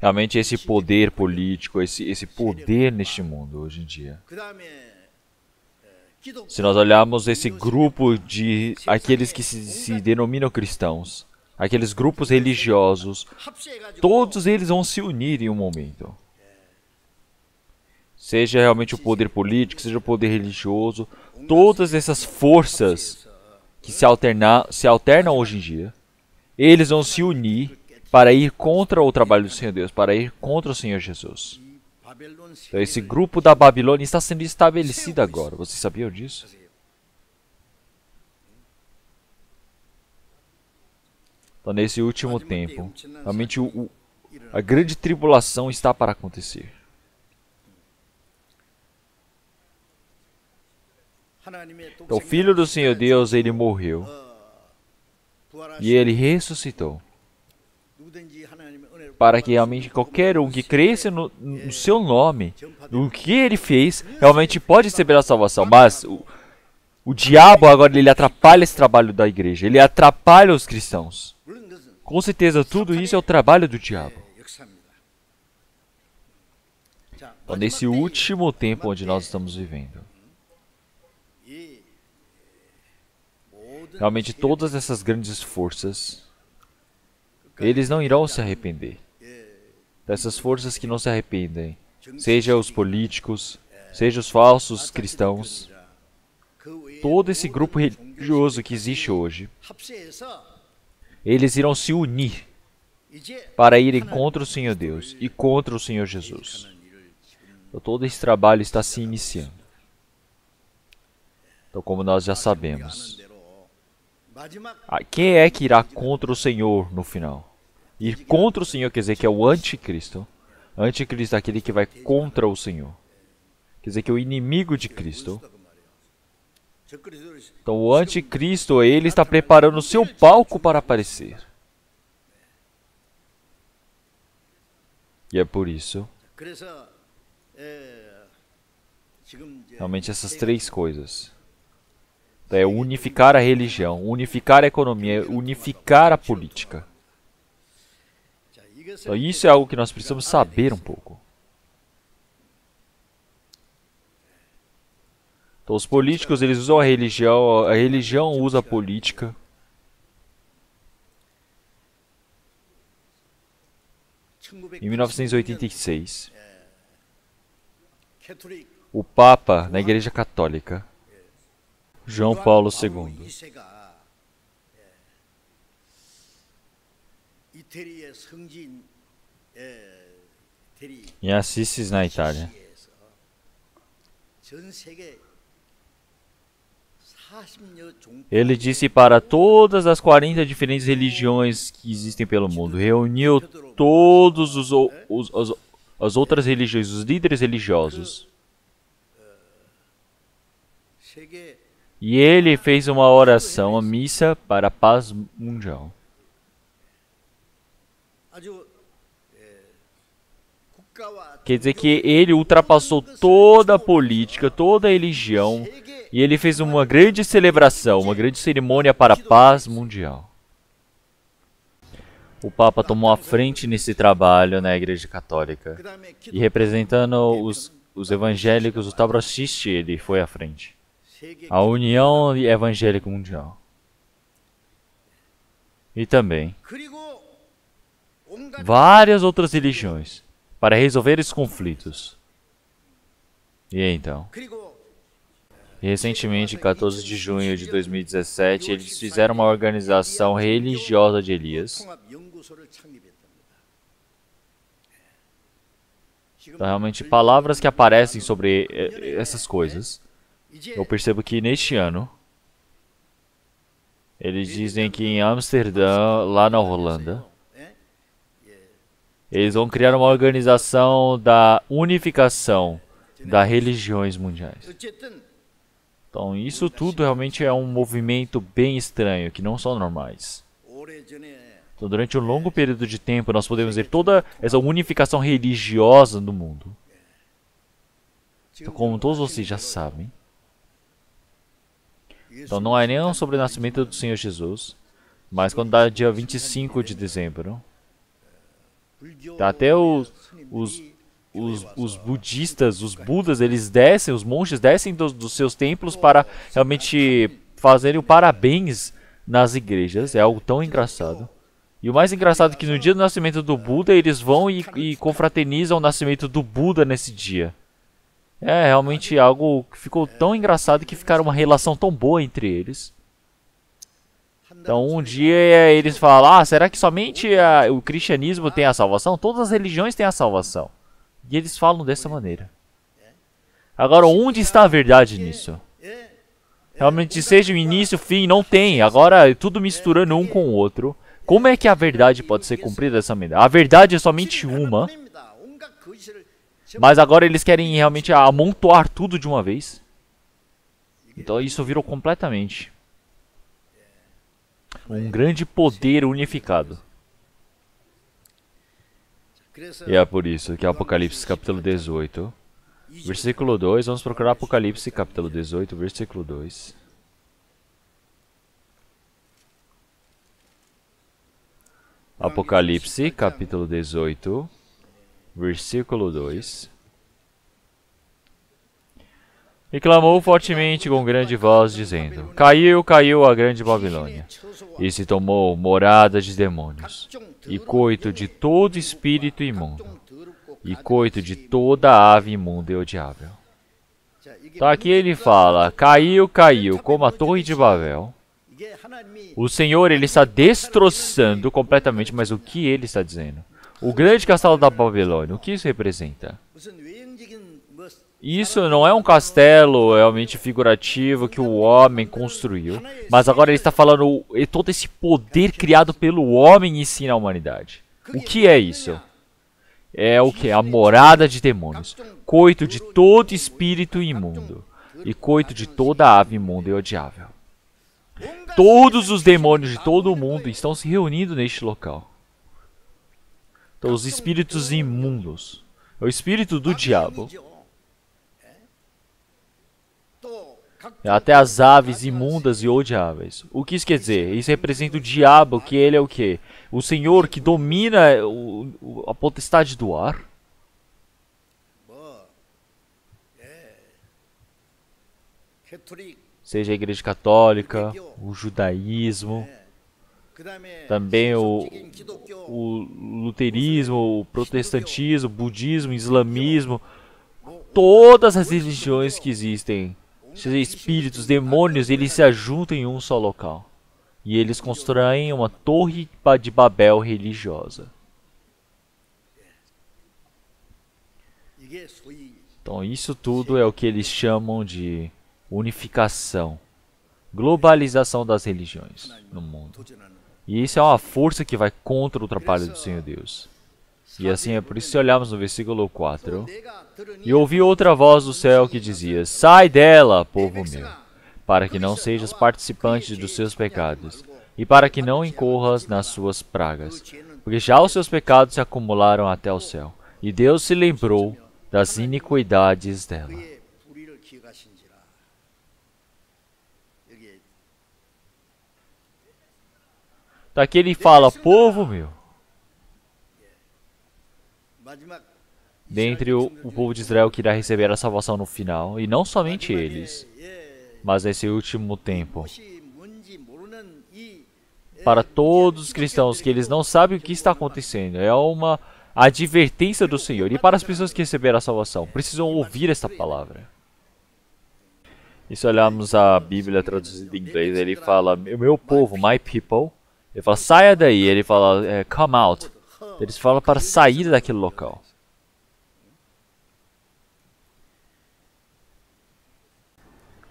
realmente esse poder político, esse poder neste mundo hoje em dia. Se nós olharmos esse grupo de aqueles que se denominam cristãos, aqueles grupos religiosos, todos eles vão se unir em um momento. seja realmente o poder político, seja o poder religioso, todas essas forças que se alternam hoje em dia, eles vão se unir para ir contra o trabalho do Senhor Deus, para ir contra o Senhor Jesus. Então, esse grupo da Babilônia está sendo estabelecido agora. Vocês sabiam disso? Então, nesse último tempo, realmente a grande tribulação está para acontecer. Então, o Filho do Senhor Deus, ele morreu e ele ressuscitou para que realmente qualquer um que cresça no seu nome, no que ele fez, realmente pode receber a salvação. Mas o diabo agora ele atrapalha esse trabalho da igreja, ele atrapalha os cristãos. Com certeza tudo isso é o trabalho do diabo. Então, nesse último tempo onde nós estamos vivendo, realmente todas essas grandes forças, eles não irão se arrepender. Dessas forças que não se arrependem, seja os políticos, seja os falsos cristãos, todo esse grupo religioso que existe hoje, eles irão se unir para irem contra o Senhor Deus e contra o Senhor Jesus. Então, todo esse trabalho está se iniciando. Então, como nós já sabemos, quem é que irá contra o Senhor no final? Ir contra o Senhor quer dizer que é o anticristo. Anticristo é aquele que vai contra o Senhor. Quer dizer que é o inimigo de Cristo. Então o anticristo, ele está preparando o seu palco para aparecer. E é por isso, realmente essas três coisas. É unificar a religião, unificar a economia, unificar a política. Então, isso é algo que nós precisamos saber um pouco. Então, os políticos, eles usam a religião usa a política. Em 1986, o Papa, na Igreja Católica, João Paulo II, em Assis, na Itália, ele disse para todas as 40 diferentes religiões que existem pelo mundo, reuniu todos as outras religiões, os líderes religiosos, e ele fez uma oração, uma missa para a paz mundial. Quer dizer que ele ultrapassou toda a política, toda a religião, e ele fez uma grande celebração, uma grande cerimônia para a paz mundial. O Papa tomou a frente nesse trabalho na Igreja Católica, e representando os evangélicos, o Tabrocisti, ele foi à frente. A União Evangélica Mundial. E também várias outras religiões para resolver esses conflitos. E então, recentemente, em 14 de junho de 2017, eles fizeram uma organização religiosa de Elias. Então, realmente, palavras que aparecem sobre essas coisas. Eu percebo que neste ano, eles dizem que em Amsterdã, lá na Holanda, eles vão criar uma organização da unificação das religiões mundiais. Então, isso tudo realmente é um movimento bem estranho, que não são normais. Então, durante um longo período de tempo, nós podemos ver toda essa unificação religiosa no mundo. Então, como todos vocês já sabem, então não é nem sobre o nascimento do Senhor Jesus, mas quando dá dia 25 de dezembro, até os budistas, os budas, eles descem, os monges descem dos seus templos para realmente fazerem o parabéns nas igrejas. É algo tão engraçado. E o mais engraçado é que no dia do nascimento do Buda, eles vão e confraternizam o nascimento do Buda nesse dia. É realmente algo que ficou tão engraçado que ficaram uma relação tão boa entre eles. Então um dia eles falam, ah, será que somente o cristianismo tem a salvação? Todas as religiões têm a salvação. E eles falam dessa maneira. Agora, onde está a verdade nisso? Realmente, seja o início, o fim, não tem. Agora, tudo misturando um com o outro. Como é que a verdade pode ser cumprida dessa maneira? A verdade é somente uma. Mas agora eles querem realmente amontoar tudo de uma vez. Então isso virou completamente um grande poder unificado. E é por isso que Apocalipse capítulo 18, versículo 2, vamos procurar Apocalipse capítulo 18, versículo 2. Apocalipse capítulo 18, versículo 2. E clamou fortemente com grande voz, dizendo: Caiu, caiu a grande Babilônia, e se tomou morada de demônios, e coito de todo espírito imundo, e coito de toda ave imunda e odiável. Então aqui ele fala, caiu, caiu, como a torre de Babel. O Senhor, ele está destroçando completamente, mas o que ele está dizendo? O grande castelo da Babilônia, o que isso representa? Isso não é um castelo realmente figurativo que o homem construiu, mas agora ele está falando todo esse poder criado pelo homem em si na humanidade. O que é isso? É o que? A morada de demônios, coito de todo espírito imundo, e coito de toda ave imunda e odiável. Todos os demônios de todo o mundo estão se reunindo neste local. Então, os espíritos imundos, o espírito do diabo, até as aves imundas e odiáveis. O que isso quer dizer? Isso representa o diabo, que ele é o quê? O Senhor que domina a potestade do ar. Seja a Igreja Católica, o judaísmo, também o luterismo, o protestantismo, o budismo, o islamismo, todas as religiões que existem, seja espíritos, demônios, eles se ajuntam em um só local. E eles constroem uma torre de Babel religiosa. Então isso tudo é o que eles chamam de unificação, globalização das religiões no mundo. E isso é uma força que vai contra o trabalho do Senhor Deus. E assim é por isso que olhamos no versículo 4. E ouvi outra voz do céu que dizia: Sai dela, povo meu, para que não sejas participante dos seus pecados, e para que não incorras nas suas pragas, porque já os seus pecados se acumularam até o céu, e Deus se lembrou das iniquidades dela. Daqui ele fala, povo meu. Dentre o povo de Israel que irá receber a salvação no final, e não somente eles, mas nesse último tempo, para todos os cristãos que eles não sabem o que está acontecendo, é uma advertência do Senhor. E para as pessoas que receberam a salvação, precisam ouvir esta palavra. E se olharmos a Bíblia traduzida em inglês, ele fala, meu povo, my people, ele fala, saia daí, ele fala, come out. Eles falam para sair daquele local.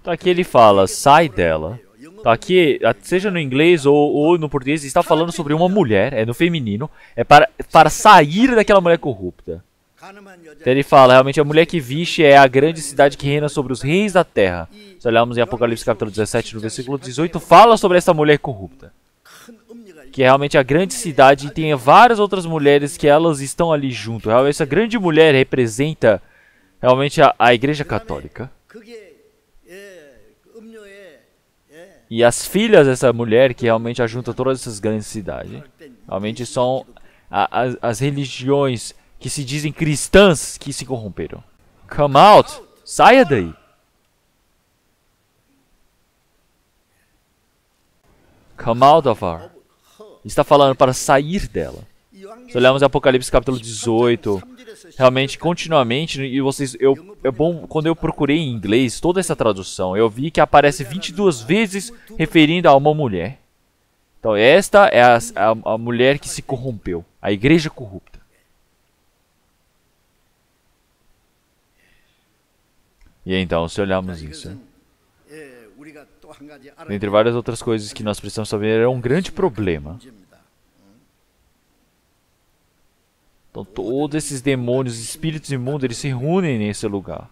Então aqui ele fala, sai dela. Então aqui, seja no inglês ou no português, está falando sobre uma mulher, é no feminino, é para sair daquela mulher corrupta. Então ele fala, realmente a mulher que viste é a grande cidade que reina sobre os reis da terra. Se olharmos em Apocalipse capítulo 17, no versículo 18, fala sobre essa mulher corrupta. Que é realmente a grande cidade e tem várias outras mulheres que elas estão ali junto. Essa grande mulher representa realmente a Igreja Católica. E as filhas dessa mulher que realmente ajuntam todas essas grandes cidades, realmente são as religiões que se dizem cristãs que se corromperam. Come out! Saia daí! Come out of her. Está falando para sair dela. Se olharmos Apocalipse capítulo 18, realmente, continuamente, e vocês, é bom, quando eu procurei em inglês toda essa tradução, eu vi que aparece 22 vezes referindo a uma mulher. Então, esta é a mulher que se corrompeu, a igreja corrupta. E então, se olharmos isso, entre várias outras coisas que nós precisamos saber, é um grande problema. Então, todos esses demônios, espíritos imundos, eles se reúnem nesse lugar.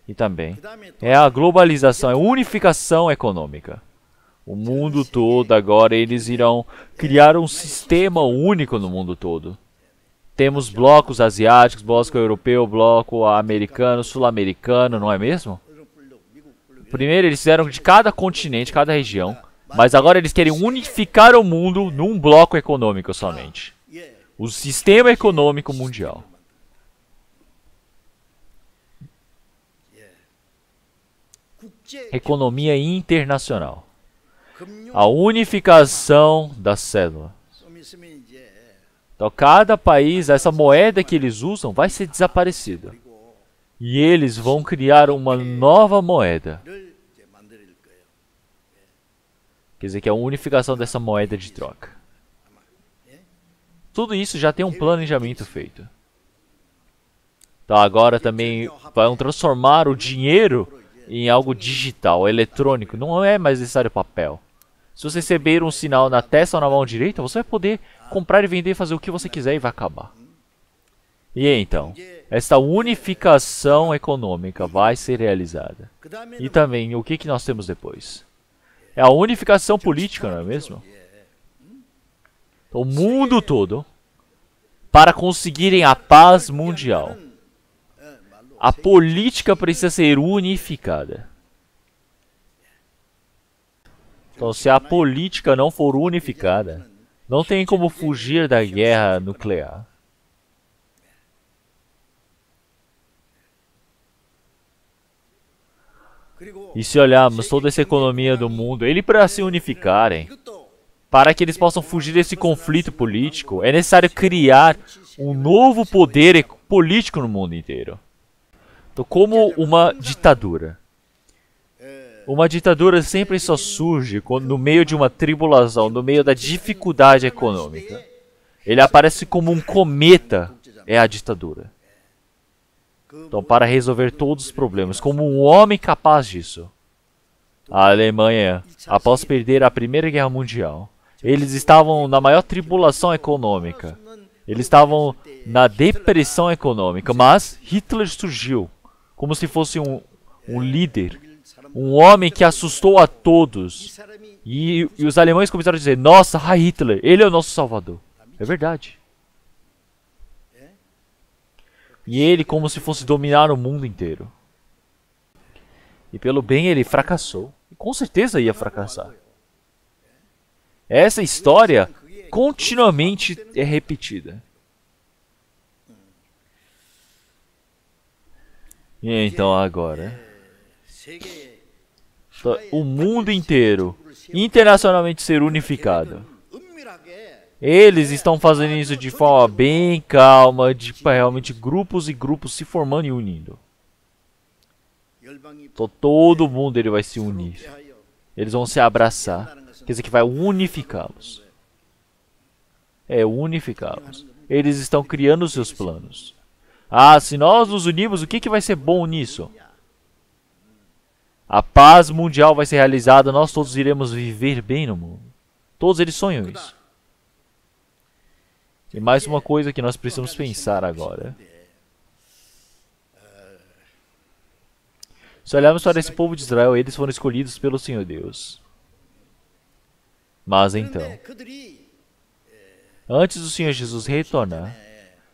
E também é a globalização, é a unificação econômica. O mundo todo agora, eles irão criar um sistema único no mundo todo. Temos blocos asiáticos, bloco europeu, bloco americano, sul-americano, não é mesmo? Primeiro eles fizeram de cada continente, cada região, mas agora eles querem unificar o mundo num bloco econômico somente. O sistema econômico mundial. Economia internacional. A unificação da cédula. Então, cada país, essa moeda que eles usam vai ser desaparecida. E eles vão criar uma nova moeda. Quer dizer que é a unificação dessa moeda de troca. Tudo isso já tem um planejamento feito. Então, agora também vão transformar o dinheiro em algo digital, eletrônico. Não é mais necessário papel. Se você receber um sinal na testa ou na mão direita, você vai poder comprar e vender, fazer o que você quiser e vai acabar. E então, esta unificação econômica vai ser realizada. E também, o que nós temos depois? É a unificação política, não é mesmo? O mundo todo, para conseguirem a paz mundial, a política precisa ser unificada. Então, se a política não for unificada, não tem como fugir da guerra nuclear. E se olharmos toda essa economia do mundo, ele para se unificarem, para que eles possam fugir desse conflito político, é necessário criar um novo poder político no mundo inteiro. Então, como uma ditadura. Uma ditadura sempre só surge quando, no meio de uma tribulação, no meio da dificuldade econômica. Ele aparece como um cometa, é a ditadura. Então, para resolver todos os problemas, como um homem capaz disso. A Alemanha, após perder a Primeira Guerra Mundial, eles estavam na maior tribulação econômica. Eles estavam na depressão econômica, mas Hitler surgiu como se fosse um líder. Um homem que assustou a todos. E os alemães começaram a dizer, nossa, Heil Hitler, ele é o nosso salvador. É verdade. E ele como se fosse dominar o mundo inteiro. E pelo bem ele fracassou. E com certeza ia fracassar. Essa história continuamente é repetida. E então agora, o mundo inteiro, internacionalmente ser unificado. Eles estão fazendo isso de forma bem calma, de realmente grupos e grupos se formando e unindo. Então, todo mundo ele vai se unir. Eles vão se abraçar. Quer dizer que vai unificá-los. É, unificá-los. Eles estão criando os seus planos. Ah, se nós nos unirmos, o que vai ser bom nisso? A paz mundial vai ser realizada, nós todos iremos viver bem no mundo. Todos eles sonham isso. E mais uma coisa que nós precisamos pensar agora. Se olharmos para esse povo de Israel, eles foram escolhidos pelo Senhor Deus. Mas então, antes do Senhor Jesus retornar,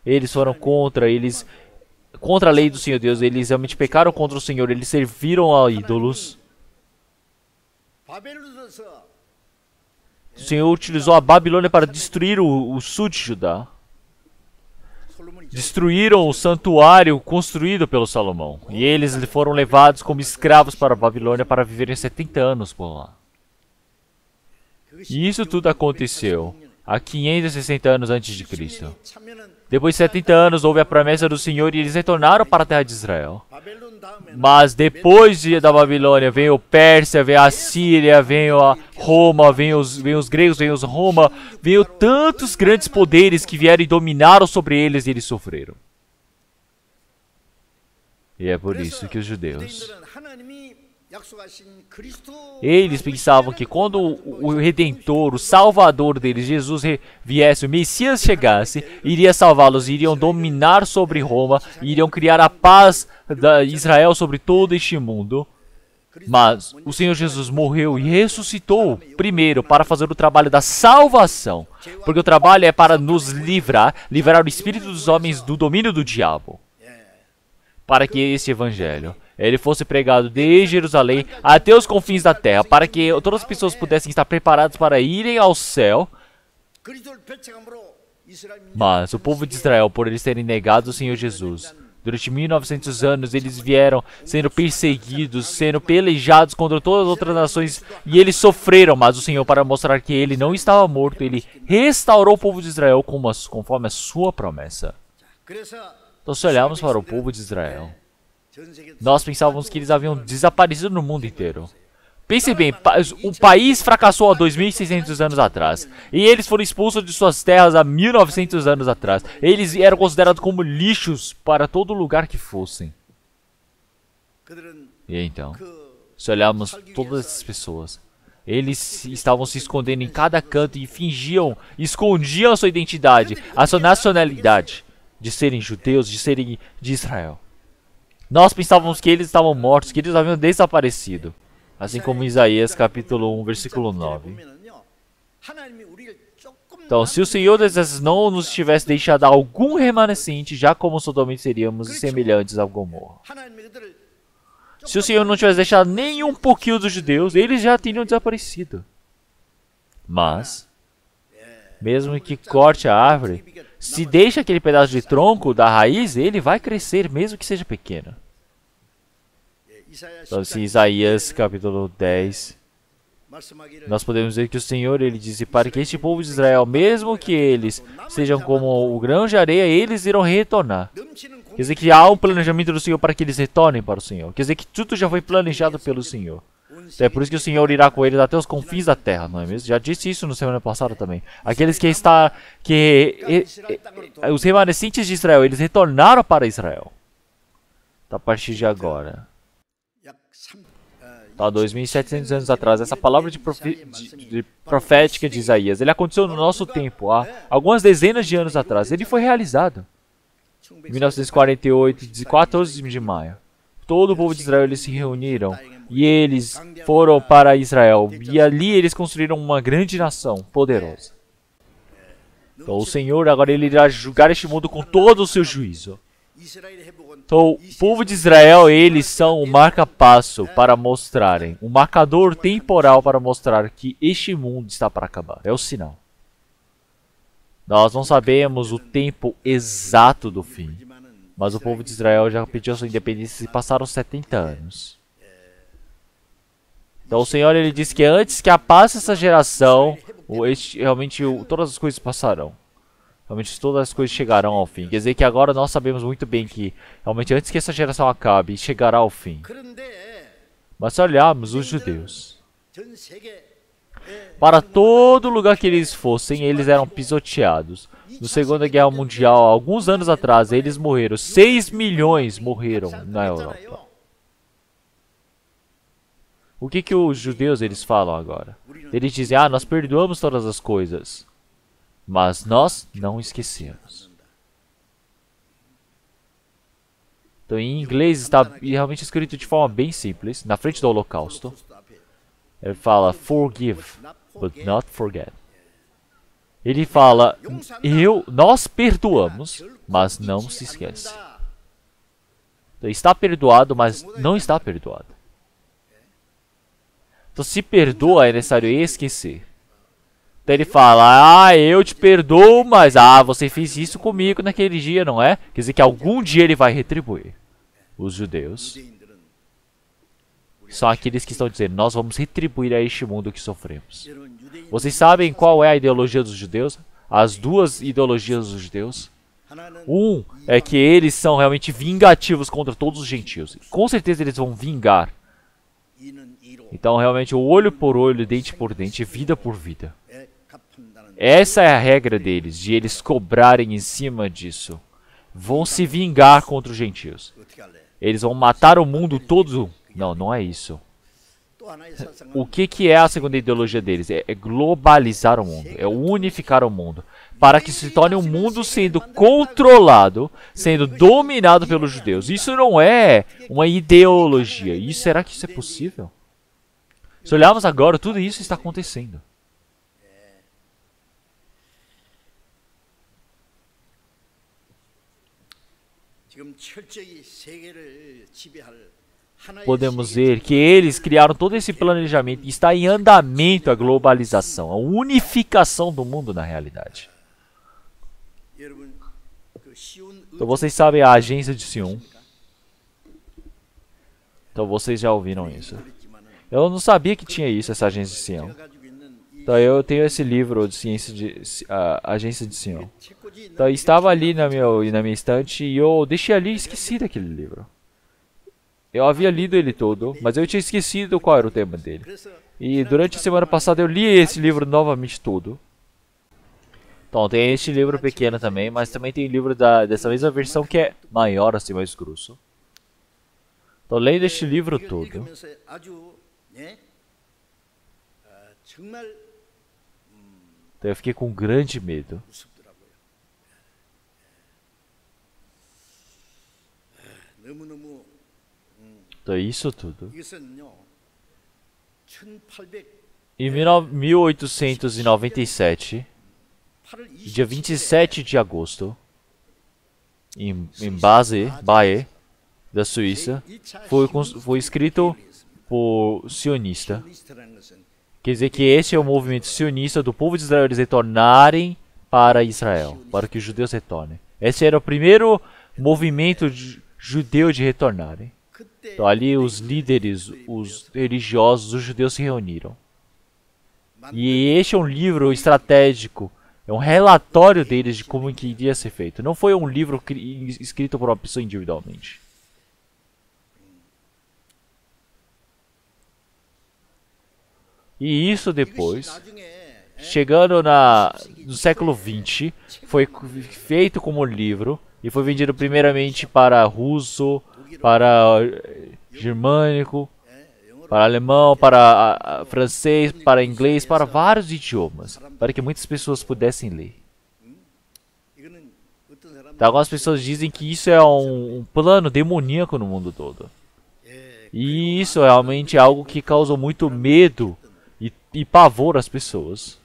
eles foram contra a lei do Senhor Deus, eles realmente pecaram contra o Senhor, eles serviram a ídolos. O Senhor utilizou a Babilônia para destruir o sul de Judá. Destruíram o santuário construído pelo Salomão. E eles foram levados como escravos para a Babilônia para viverem 70 anos por lá. E isso tudo aconteceu há 560 anos antes de Cristo. Depois de 70 anos, houve a promessa do Senhor e eles retornaram para a terra de Israel. Mas depois da Babilônia, veio a Pérsia, veio a Síria, veio a Roma, veio os gregos, veio os Roma, veio tantos grandes poderes que vieram e dominaram sobre eles e eles sofreram. E é por isso que os judeus, eles pensavam que quando o Redentor, o Salvador deles, Jesus viesse, o Messias chegasse, iria salvá-los, iriam dominar sobre Roma, iriam criar a paz de Israel sobre todo este mundo. Mas o Senhor Jesus morreu e ressuscitou primeiro para fazer o trabalho da salvação, porque o trabalho é para nos livrar o espírito dos homens do domínio do diabo, para que esse evangelho ele fosse pregado desde Jerusalém até os confins da terra, para que todas as pessoas pudessem estar preparadas para irem ao céu. Mas o povo de Israel, por eles terem negado o Senhor Jesus, durante 1900 anos eles vieram sendo perseguidos, sendo pelejados contra todas as outras nações, e eles sofreram. Mas o Senhor, para mostrar que ele não estava morto, ele restaurou o povo de Israel conforme a sua promessa. Então, se olharmos para o povo de Israel, nós pensávamos que eles haviam desaparecido no mundo inteiro. Pense bem, o país fracassou há 2.600 anos atrás. E eles foram expulsos de suas terras há 1.900 anos atrás. Eles eram considerados como lixos para todo lugar que fossem. E então, se olharmos todas essas pessoas, eles estavam se escondendo em cada canto e escondiam a sua identidade, a sua nacionalidade, de serem judeus, de serem de Israel. Nós pensávamos que eles estavam mortos, que eles haviam desaparecido. Assim como Isaías capítulo 1, versículo 9. Então, se o Senhor dos Exércitos não nos tivesse deixado algum remanescente, já como sodomita seríamos semelhantes a Gomorra. Se o Senhor não tivesse deixado nem um pouquinho dos judeus, eles já teriam desaparecido. Mas, mesmo que corte a árvore, se deixa aquele pedaço de tronco da raiz, ele vai crescer, mesmo que seja pequeno. Então, se Isaías capítulo 10, nós podemos ver que o Senhor, ele disse, para que este povo de Israel, mesmo que eles sejam como o grão de areia, eles irão retornar. Quer dizer que há um planejamento do Senhor para que eles retornem para o Senhor. Quer dizer que tudo já foi planejado pelo Senhor. Então, é por isso que o Senhor irá com eles até os confins da terra, não é mesmo? Já disse isso no semana passada também. Aqueles os remanescentes de Israel, eles retornaram para Israel. Então, a partir de agora, há 2.700 anos atrás, essa palavra profética de Isaías, ele aconteceu no nosso tempo, há algumas dezenas de anos atrás. Ele foi realizado. Em 1948, 14 de maio, todo o povo de Israel eles se reuniram e eles foram para Israel. E ali eles construíram uma grande nação poderosa. Então o Senhor agora ele irá julgar este mundo com todo o seu juízo. Então o povo de Israel, eles são o marca-passo para mostrarem, um marcador temporal para mostrar que este mundo está para acabar. É o sinal. Nós não sabemos o tempo exato do fim, mas o povo de Israel já pediu sua independência e passaram 70 anos. Então o Senhor ele disse que antes que passe essa geração, realmente todas as coisas passarão. Realmente todas as coisas chegarão ao fim. Quer dizer que agora nós sabemos muito bem que realmente antes que essa geração acabe, chegará ao fim. Mas se olharmos os judeus, para todo lugar que eles fossem, eles eram pisoteados. Na Segunda Guerra Mundial, alguns anos atrás, eles morreram. 6 milhões morreram na Europa. O que os judeus eles falam agora? Eles dizem, nós perdoamos todas as coisas, mas nós não esquecemos. Então em inglês está realmente escrito de forma bem simples, na frente do holocausto. Ele fala, forgive, but not forget. Ele fala, nós perdoamos, mas não se esquece. Então, está perdoado, mas não está perdoado. Então, se perdoa, é necessário esquecer. Então, ele fala, eu te perdoo, mas, você fez isso comigo naquele dia, não é? Quer dizer que algum dia ele vai retribuir. Os judeus, são aqueles que estão dizendo, nós vamos retribuir a este mundo que sofremos. Vocês sabem qual é a ideologia dos judeus? As duas ideologias dos judeus? Um é que eles são realmente vingativos contra todos os gentios. Com certeza eles vão vingar. Então realmente olho por olho, dente por dente, vida por vida. Essa é a regra deles, de eles cobrarem em cima disso. Vão se vingar contra os gentios. Eles vão matar o mundo todo. Não, não é isso. O que é a segunda ideologia deles? É globalizar o mundo, é unificar o mundo, para que se torne um mundo sendo controlado, sendo dominado pelos judeus. Isso não é uma ideologia. Isso, será que isso é possível? Se olharmos agora, tudo isso está acontecendo. Podemos ver que eles criaram todo esse planejamento e está em andamento a globalização, a unificação do mundo na realidade. Então vocês sabem a agência de Sion. Então vocês já ouviram isso. Eu não sabia que tinha isso, essa agência de Sion. Então eu tenho esse livro de ciência de agência de Sion. Então estava ali na minha estante e eu deixei ali e esqueci daquele livro. Eu havia lido ele todo, mas eu tinha esquecido qual era o tema dele. E durante a semana passada eu li esse livro novamente todo. Então tem este livro pequeno também, mas também tem livro dessa mesma versão que é maior, assim, mais grosso. Então lendo este livro todo, então eu fiquei com grande medo. Então isso tudo. Em 1897, dia 27 de agosto, em Basel, da Suíça, foi escrito por sionista. Quer dizer que este é o movimento sionista do povo de Israel, eles retornarem para Israel, para que os judeus retornem. Esse era o primeiro movimento judeu de retornarem. Então ali os líderes, os religiosos, os judeus se reuniram. E este é um livro estratégico, é um relatório deles de como que iria ser feito. Não foi um livro escrito por uma pessoa individualmente. E isso depois, chegando no século XX, foi feito como livro e foi vendido primeiramente para russo, para germânico, para alemão, para francês, para inglês, para vários idiomas, para que muitas pessoas pudessem ler. Então, algumas pessoas dizem que isso é um plano demoníaco no mundo todo. E isso é realmente algo que causou muito medo e pavor às pessoas.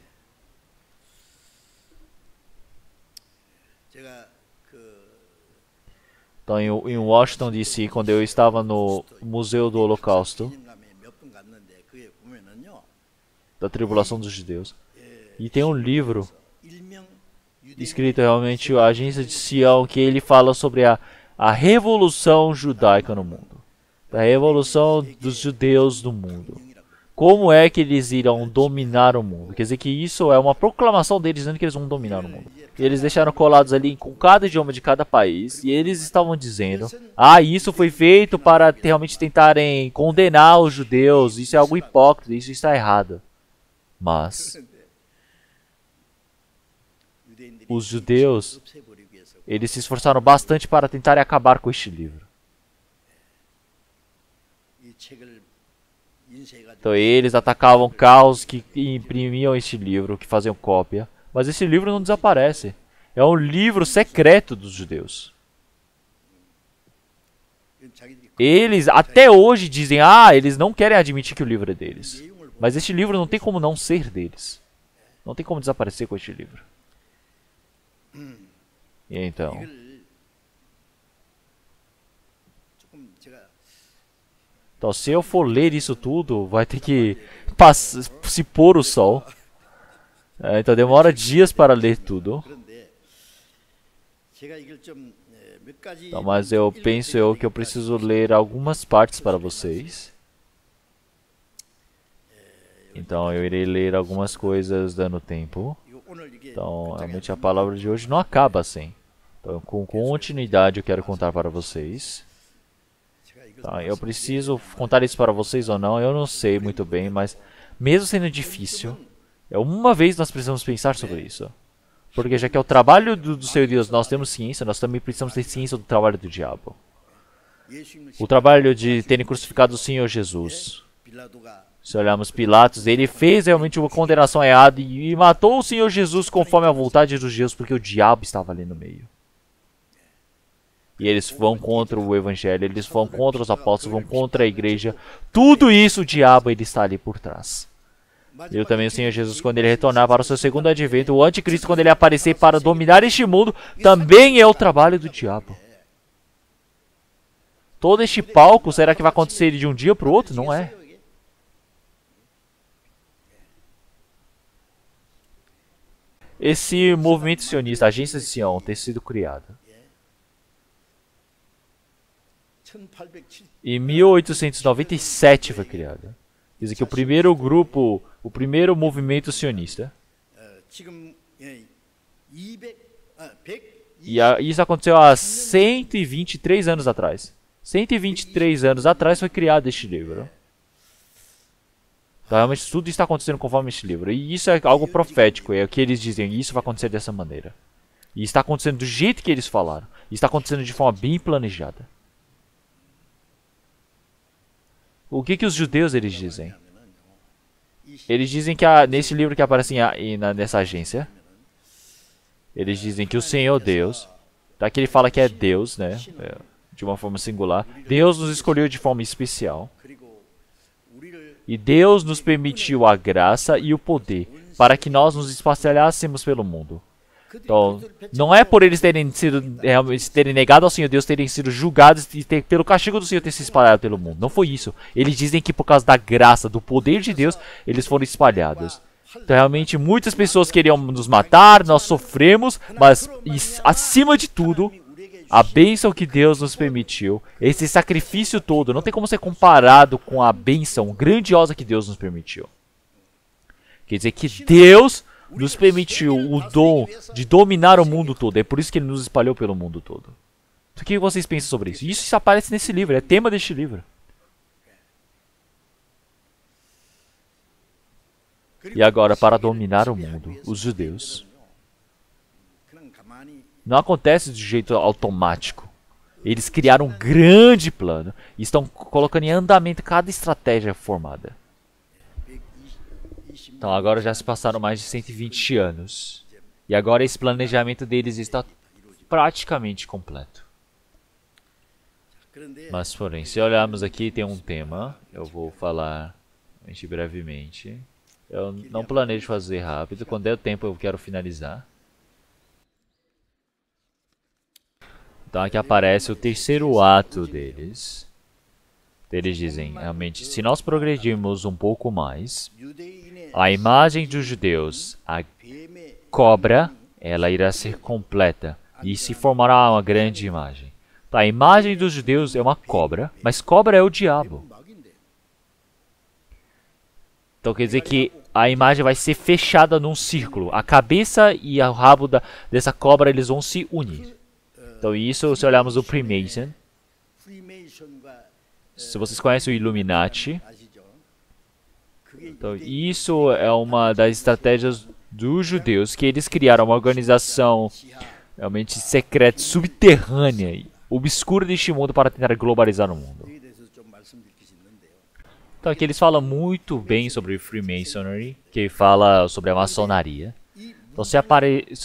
Então, em Washington, D.C., quando eu estava no Museu do Holocausto, da Tribulação dos Judeus, e tem um livro escrito realmente a Agência de Sião, que ele fala sobre a revolução judaica no mundo, a revolução dos judeus no mundo. Como é que eles irão dominar o mundo? Quer dizer que isso é uma proclamação deles dizendo que eles vão dominar o mundo. E eles deixaram colados ali com cada idioma de cada país. E eles estavam dizendo: isso foi feito para realmente tentarem condenar os judeus. Isso é algo hipócrita, isso está errado. Mas os judeus, eles se esforçaram bastante para tentarem acabar com este livro. Então eles atacavam carros que imprimiam este livro, que faziam cópia. Mas esse livro não desaparece. É um livro secreto dos judeus. Eles até hoje dizem, eles não querem admitir que o livro é deles. Mas este livro não tem como não ser deles. Não tem como desaparecer com este livro. E então... Então, se eu for ler isso tudo, vai ter que se pôr o sol. Então, demora dias para ler tudo. Então, mas eu penso que eu preciso ler algumas partes para vocês. Então eu irei ler algumas coisas dando tempo. Então realmente a palavra de hoje não acaba assim. Então com continuidade eu quero contar para vocês. Tá, eu preciso contar isso para vocês ou não, eu não sei muito bem, mas mesmo sendo difícil, uma vez nós precisamos pensar sobre isso. Porque já que é o trabalho do Senhor Deus, nós temos ciência, nós também precisamos ter ciência do trabalho do diabo. O trabalho de terem crucificado o Senhor Jesus. Se olharmos Pilatos, ele fez realmente uma condenação errada e matou o Senhor Jesus conforme a vontade dos deuses, porque o diabo estava ali no meio. E eles vão contra o evangelho, eles vão contra os apóstolos, vão contra a igreja. Tudo isso o diabo ele está ali por trás. E também o Senhor Jesus, quando ele retornar para o seu segundo advento, o anticristo, quando ele aparecer para dominar este mundo, também é o trabalho do diabo. Todo este palco, será que vai acontecer de um dia para o outro? Não é. Esse movimento sionista, a Agência de Sião, ter sido criada em 1897 foi criada. Quer dizer que o primeiro grupo, o primeiro movimento sionista. E isso aconteceu há 123 anos atrás. 123 anos atrás foi criado este livro. Então, realmente tudo está acontecendo conforme este livro. E isso é algo profético, é o que eles dizem, isso vai acontecer dessa maneira. E está acontecendo do jeito que eles falaram. E está acontecendo de forma bem planejada. O que os judeus eles dizem? Eles dizem que nesse livro que aparece nessa agência, eles dizem que o Senhor Deus, daqui ele fala que é Deus, né? De uma forma singular. Deus nos escolheu de forma especial. E Deus nos permitiu a graça e o poder para que nós nos espalhássemos pelo mundo. Então, não é por eles terem negado ao Senhor Deus, terem sido julgados e pelo castigo do Senhor ter se espalhado pelo mundo. Não foi isso. Eles dizem que por causa da graça, do poder de Deus, eles foram espalhados. Então, realmente, muitas pessoas queriam nos matar, nós sofremos, mas acima de tudo, a bênção que Deus nos permitiu, esse sacrifício todo, não tem como ser comparado com a bênção grandiosa que Deus nos permitiu. Quer dizer que Deus nos permitiu o dom de dominar o mundo todo. É por isso que ele nos espalhou pelo mundo todo. O que vocês pensam sobre isso? Isso aparece nesse livro, é tema deste livro. E agora, para dominar o mundo, os judeus, não acontece de jeito automático. Eles criaram um grande plano e estão colocando em andamento cada estratégia formada. Então agora já se passaram mais de 120 anos. E agora esse planejamento deles está praticamente completo. Mas porém, se olharmos aqui, tem um tema. Eu vou falar brevemente. Eu não planejo fazer rápido. Quando der tempo eu quero finalizar. Então aqui aparece o terceiro ato deles. Eles dizem, realmente, se nós progredirmos um pouco mais, a imagem dos judeus, a cobra, ela irá ser completa e se formará uma grande imagem. Então, a imagem dos judeus é uma cobra, mas cobra é o diabo. Então quer dizer que a imagem vai ser fechada num círculo. A cabeça e o rabo dessa cobra eles vão se unir. Então isso, se olharmos o Freemason, se vocês conhecem o Illuminati, então isso é uma das estratégias dos judeus, que eles criaram uma organização realmente secreta, subterrânea, obscura deste mundo para tentar globalizar o mundo. Então aqui eles falam muito bem sobre Freemasonry, que fala sobre a maçonaria. Então se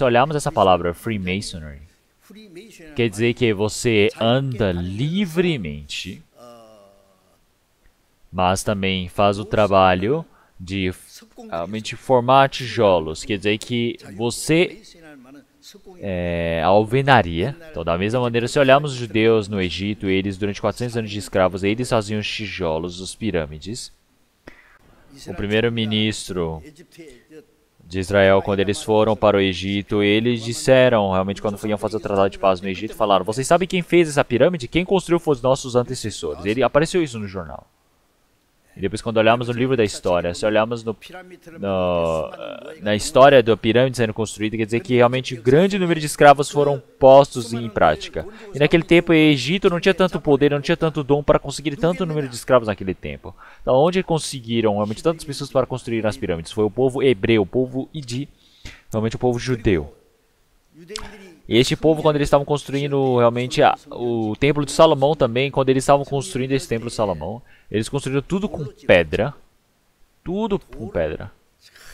olharmos essa palavra Freemasonry, quer dizer que você anda livremente, mas também faz o trabalho de realmente formar tijolos. Quer dizer que você é a alvenaria. Então, da mesma maneira, se olharmos os judeus no Egito, eles durante 400 anos de escravos, eles faziam os tijolos, as pirâmides. O primeiro-ministro de Israel, quando eles foram para o Egito, eles disseram, realmente, quando iam fazer o tratado de paz no Egito, falaram, vocês sabem quem fez essa pirâmide? Quem construiu foram os nossos antecessores. Apareceu isso no jornal. E depois, quando olhamos no livro da história, se olharmos na história da pirâmide sendo construída, quer dizer que realmente um grande número de escravos foram postos em prática. E naquele tempo, o Egito não tinha tanto poder, não tinha tanto dom para conseguir tanto número de escravos naquele tempo. Então, onde conseguiram realmente tantas pessoas para construir as pirâmides? Foi o povo hebreu, o povo Idi, realmente o povo judeu. E este povo, quando eles estavam construindo realmente o Templo de Salomão também, quando eles estavam construindo esse Templo de Salomão, eles construíram tudo com pedra. Tudo com pedra.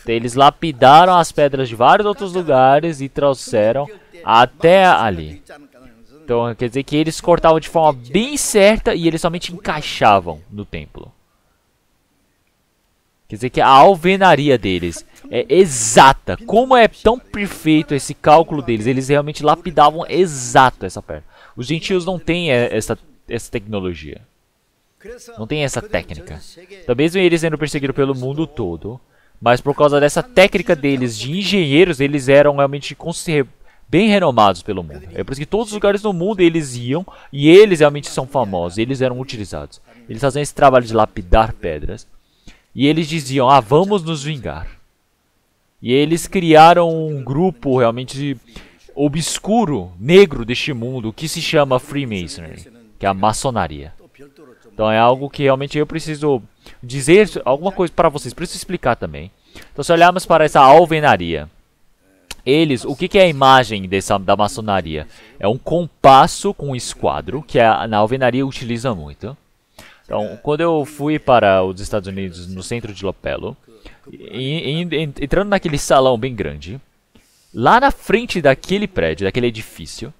Então, eles lapidaram as pedras de vários outros lugares e trouxeram até ali. Então, quer dizer que eles cortavam de forma bem certa e eles somente encaixavam no templo. Quer dizer que a alvenaria deles é exata. Como é tão perfeito esse cálculo deles, eles realmente lapidavam exato essa pedra. Os gentios não têm essa tecnologia. Não tem essa técnica. Então, mesmo eles sendo perseguidos pelo mundo todo, mas por causa dessa técnica deles de engenheiros, eles eram realmente bem renomados pelo mundo. É por isso que todos os lugares do mundo eles iam e eles realmente são famosos. Eles eram utilizados. Eles faziam esse trabalho de lapidar pedras. E eles diziam, vamos nos vingar. E eles criaram um grupo realmente obscuro, negro deste mundo, que se chama Freemasonry, que é a maçonaria. Então é algo que realmente eu preciso dizer alguma coisa para vocês, preciso explicar também. Então se olharmos para essa alvenaria, o que é a imagem da maçonaria? É um compasso com um esquadro, que na alvenaria utiliza muito. Então, quando eu fui para os Estados Unidos, no centro de Lopelo, entrando naquele salão bem grande, lá na frente daquele prédio, daquele edifício,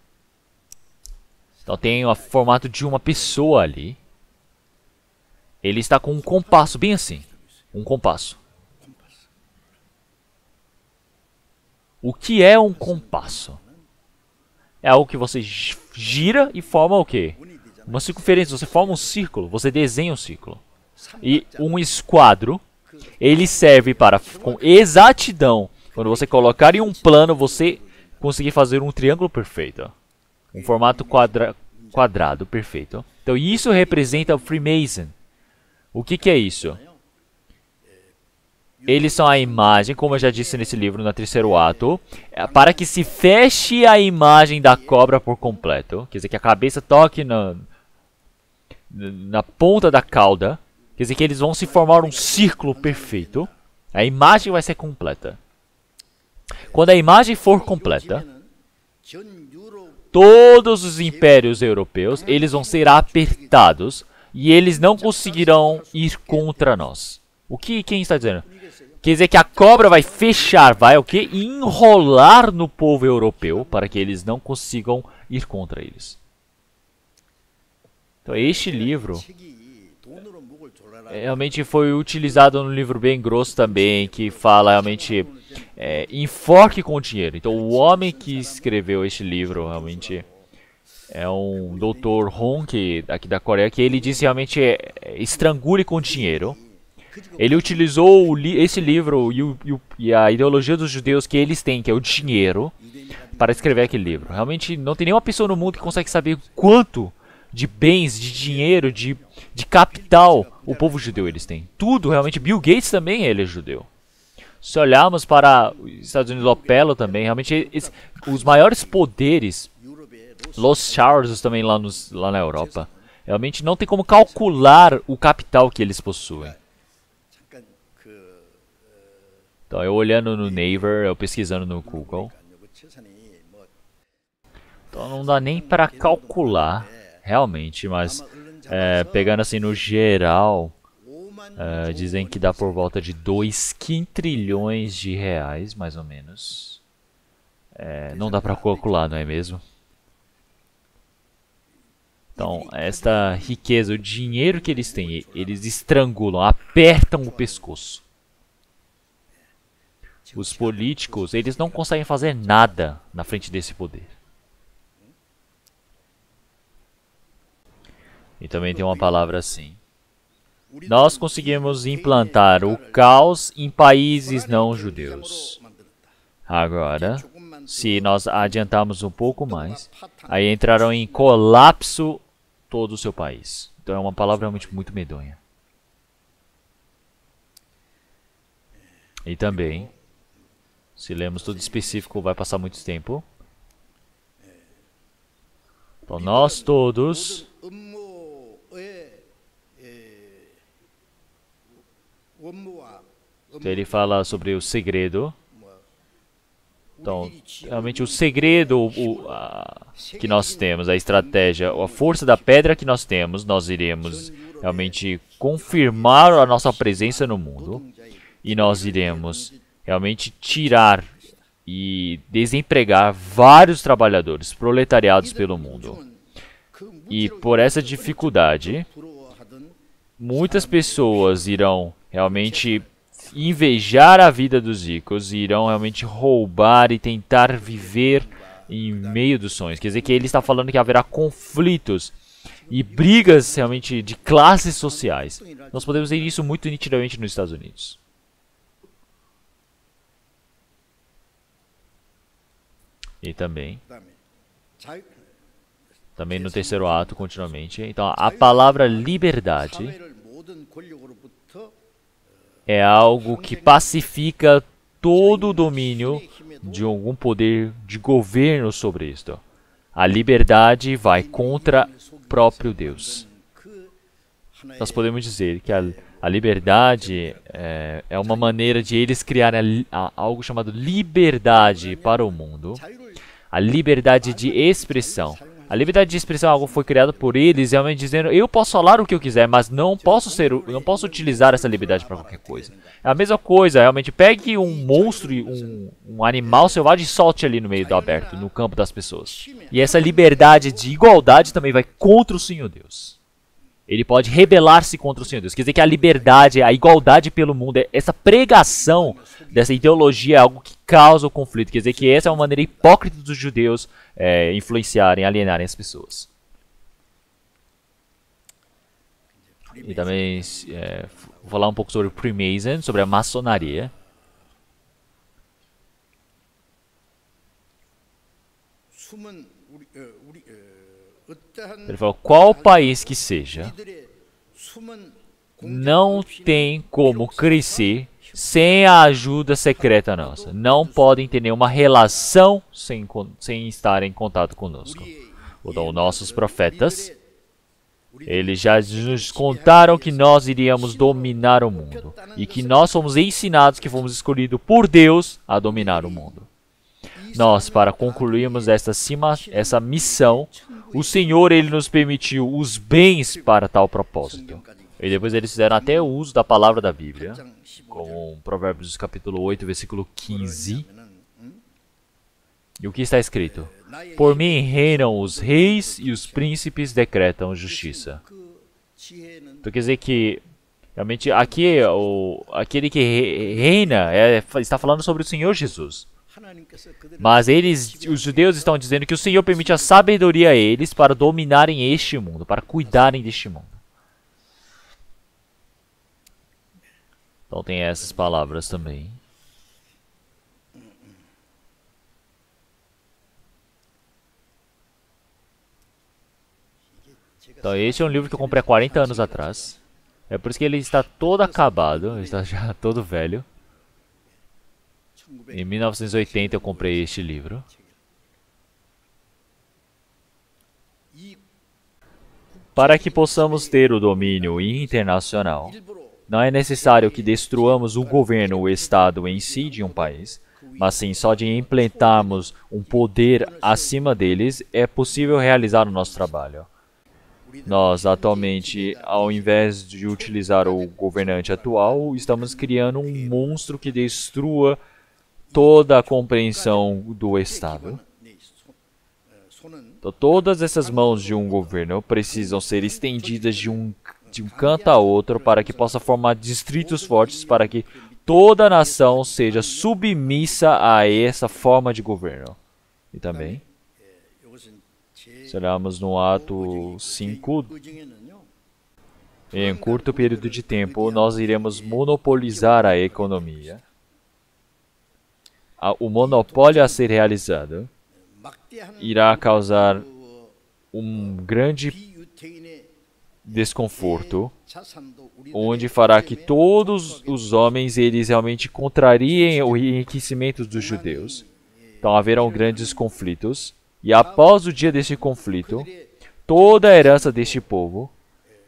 então tem o formato de uma pessoa ali. Ele está com um compasso, bem assim, um compasso. O que é um compasso? É algo que você gira e forma o quê? Uma circunferência, você forma um círculo, você desenha um círculo. E um esquadro, ele serve para, com exatidão, quando você colocar em um plano, você conseguir fazer um triângulo perfeito. Um formato quadrado perfeito. Então isso representa o Freemason. O que é isso? Eles são a imagem, como eu já disse nesse livro, no terceiro ato, para que se feche a imagem da cobra por completo. Quer dizer, que a cabeça toque na ponta da cauda. Quer dizer, que eles vão se formar um círculo perfeito. A imagem vai ser completa. Quando a imagem for completa, todos os impérios europeus, eles vão ser apertados e eles não conseguirão ir contra nós. O que quem está dizendo? Quer dizer que a cobra vai fechar, vai o quê? Enrolar no povo europeu para que eles não consigam ir contra eles. Então este livro realmente foi utilizado num livro bem grosso também, que fala realmente enfoque com o dinheiro. Então o homem que escreveu este livro realmente é um Dr. Hong, aqui da Coreia, que ele disse realmente estrangule com dinheiro. Ele utilizou esse livro e a ideologia dos judeus que eles têm, que é o dinheiro, para escrever aquele livro. Realmente não tem nenhuma pessoa no mundo que consegue saber quanto de bens, de dinheiro, de capital o povo judeu eles têm. Tudo, realmente. Bill Gates também ele é judeu. Se olharmos para os Estados Unidos, Lopelo também, realmente os maiores poderes, Los Charles também lá na Europa, realmente não tem como calcular o capital que eles possuem. Então, eu olhando no Naver, eu pesquisando no Google. Então, não dá nem para calcular, realmente, mas pegando assim no geral, dizem que dá por volta de 2 quintrilhões de reais, mais ou menos. Não dá para calcular, não é mesmo? Então, esta riqueza, o dinheiro que eles têm, eles estrangulam, apertam o pescoço. Os políticos, eles não conseguem fazer nada na frente desse poder. E também tem uma palavra assim. Nós conseguimos implantar o caos em países não judeus. Agora, se nós adiantarmos um pouco mais, aí entrarão em colapso todo o seu país. Então é uma palavra realmente muito medonha. E também, se lemos tudo específico, vai passar muito tempo. Então, nós todos então, ele fala sobre o segredo. Então, realmente o segredo que nós temos, a estratégia, a força da pedra que nós temos, nós iremos realmente confirmar a nossa presença no mundo. E nós iremos realmente tirar e desempregar vários trabalhadores, proletariados pelo mundo. E por essa dificuldade, muitas pessoas irão realmente invejar a vida dos ricos, irão realmente roubar e tentar viver em meio dos sonhos. Quer dizer que ele está falando que haverá conflitos e brigas realmente de classes sociais. Nós podemos ver isso muito nitidamente nos Estados Unidos. E também no terceiro ato, continuamente. Então, a palavra liberdade é algo que pacifica todo o domínio de algum poder de governo sobre isto. A liberdade vai contra o próprio Deus. Nós podemos dizer que a liberdade é uma maneira de eles criarem algo chamado liberdade para o mundo. A liberdade de expressão. A liberdade de expressão é algo que foi criado por eles, realmente dizendo, eu posso falar o que eu quiser, mas não posso utilizar essa liberdade para qualquer coisa. É a mesma coisa, realmente pegue um monstro, um animal selvagem e solte ali no meio do aberto, no campo das pessoas. E essa liberdade de igualdade também vai contra o Senhor Deus. Ele pode rebelar-se contra o Senhor Deus. Quer dizer que a liberdade, a igualdade pelo mundo, essa pregação dessa ideologia é algo que causa o conflito. Quer dizer que essa é uma maneira hipócrita dos judeus influenciarem, alienarem as pessoas. E também vou falar um pouco sobre o Freemason, sobre a maçonaria. Ele falou, qual país que seja, não tem como crescer sem a ajuda secreta nossa. Não podem ter nenhuma relação sem estar em contato conosco. Então, nossos profetas, eles já nos contaram que nós iríamos dominar o mundo. E que nós fomos ensinados, que fomos escolhidos por Deus a dominar o mundo. Nós, para concluirmos essa missão, o Senhor, Ele nos permitiu os bens para tal propósito. E depois eles fizeram até o uso da palavra da Bíblia, como Provérbios capítulo 8, versículo 15. E o que está escrito? Por mim reinam os reis e os príncipes decretam justiça. Então quer dizer que, realmente, aqui aquele que reina está falando sobre o Senhor Jesus. Mas os judeus estão dizendo que o Senhor permite a sabedoria a eles para dominarem este mundo, para cuidarem deste mundo. Então tem essas palavras também. Então este é um livro que eu comprei há 40 anos atrás. É por isso que ele está todo acabado, ele está já todo velho. Em 1980 eu comprei este livro. Para que possamos ter o domínio internacional, não é necessário que destruamos o governo ou o Estado em si de um país, mas sim só de implementarmos um poder acima deles é possível realizar o nosso trabalho. Nós, atualmente, ao invés de utilizar o governante atual, estamos criando um monstro que destrua toda a compreensão do Estado. Então, todas essas mãos de um governo precisam ser estendidas de um canto a outro para que possa formar distritos fortes para que toda a nação seja submissa a essa forma de governo. E também, se olharmos no ato 5, em curto período de tempo, nós iremos monopolizar a economia. O monopólio a ser realizado irá causar um grande desconforto, onde fará que todos os homens eles realmente contrariem o enriquecimento dos judeus. Então haverão grandes conflitos, e após o dia deste conflito, toda a herança deste povo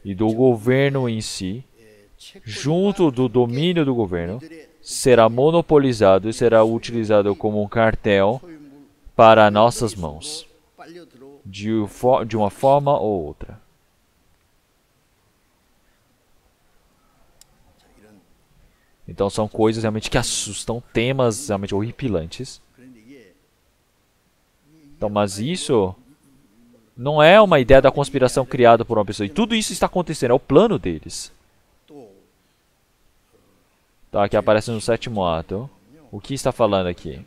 e do governo em si, junto do domínio do governo, será monopolizado e será utilizado como um cartel para nossas mãos, de uma forma ou outra. Então são coisas realmente que assustam, temas realmente horripilantes. Então, mas isso não é uma ideia da conspiração criada por uma pessoa. E tudo isso está acontecendo, é o plano deles. Então aqui aparece no 7º ato. O que está falando aqui?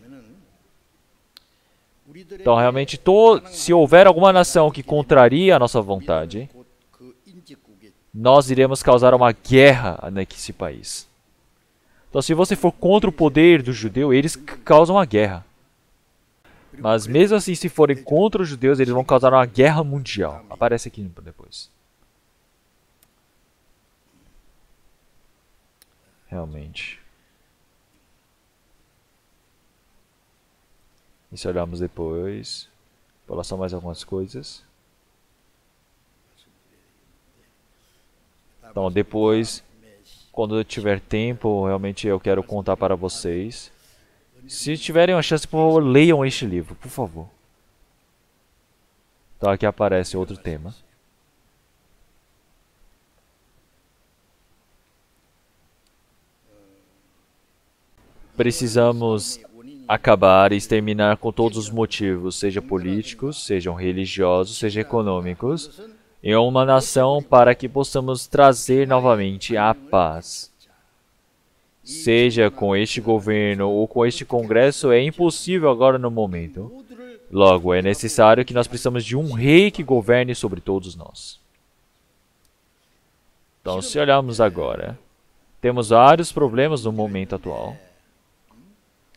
Então realmente, se houver alguma nação que contraria a nossa vontade, nós iremos causar uma guerra nesse país. Então se você for contra o poder do judeu, eles causam uma guerra. Mas mesmo assim, se forem contra os judeus, eles vão causar uma guerra mundial. Aparece aqui depois. Realmente. E se olharmos depois, vou lá só mais algumas coisas. Então depois, quando eu tiver tempo, realmente eu quero contar para vocês. Se tiverem uma chance, por favor, leiam este livro, por favor. Então aqui aparece outro tema. Precisamos acabar e exterminar com todos os motivos, seja políticos, sejam religiosos, sejam econômicos, em uma nação para que possamos trazer novamente a paz. Seja com este governo ou com este congresso, é impossível agora no momento. Logo, é necessário que nós precisamos de um rei que governe sobre todos nós. Então, se olharmos agora, temos vários problemas no momento atual.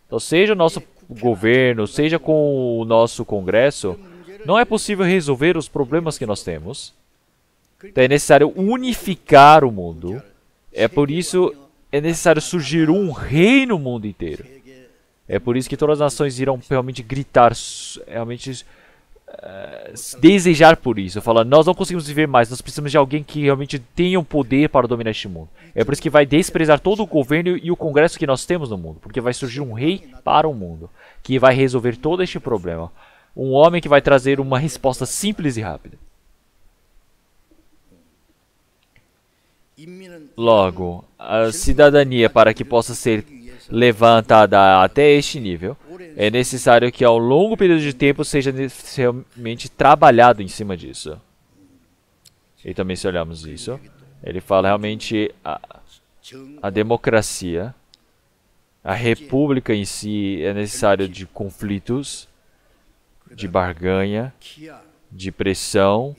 Então, seja o nosso governo, seja com o nosso congresso, não é possível resolver os problemas que nós temos. Então, é necessário unificar o mundo. É por isso é necessário surgir um rei no mundo inteiro. É por isso que todas as nações irão realmente gritar, realmente desejar por isso. Falar, nós não conseguimos viver mais, nós precisamos de alguém que realmente tenha o poder para dominar este mundo. É por isso que vai desprezar todo o governo e o congresso que nós temos no mundo. Porque vai surgir um rei para o mundo, que vai resolver todo este problema. Um homem que vai trazer uma resposta simples e rápida. Logo, a cidadania, para que possa ser levantada até este nível, é necessário que ao longo período de tempo seja necessariamente trabalhado em cima disso. E também se olharmos isso, ele fala realmente a democracia, a república em si é necessário de conflitos, de barganha, de pressão,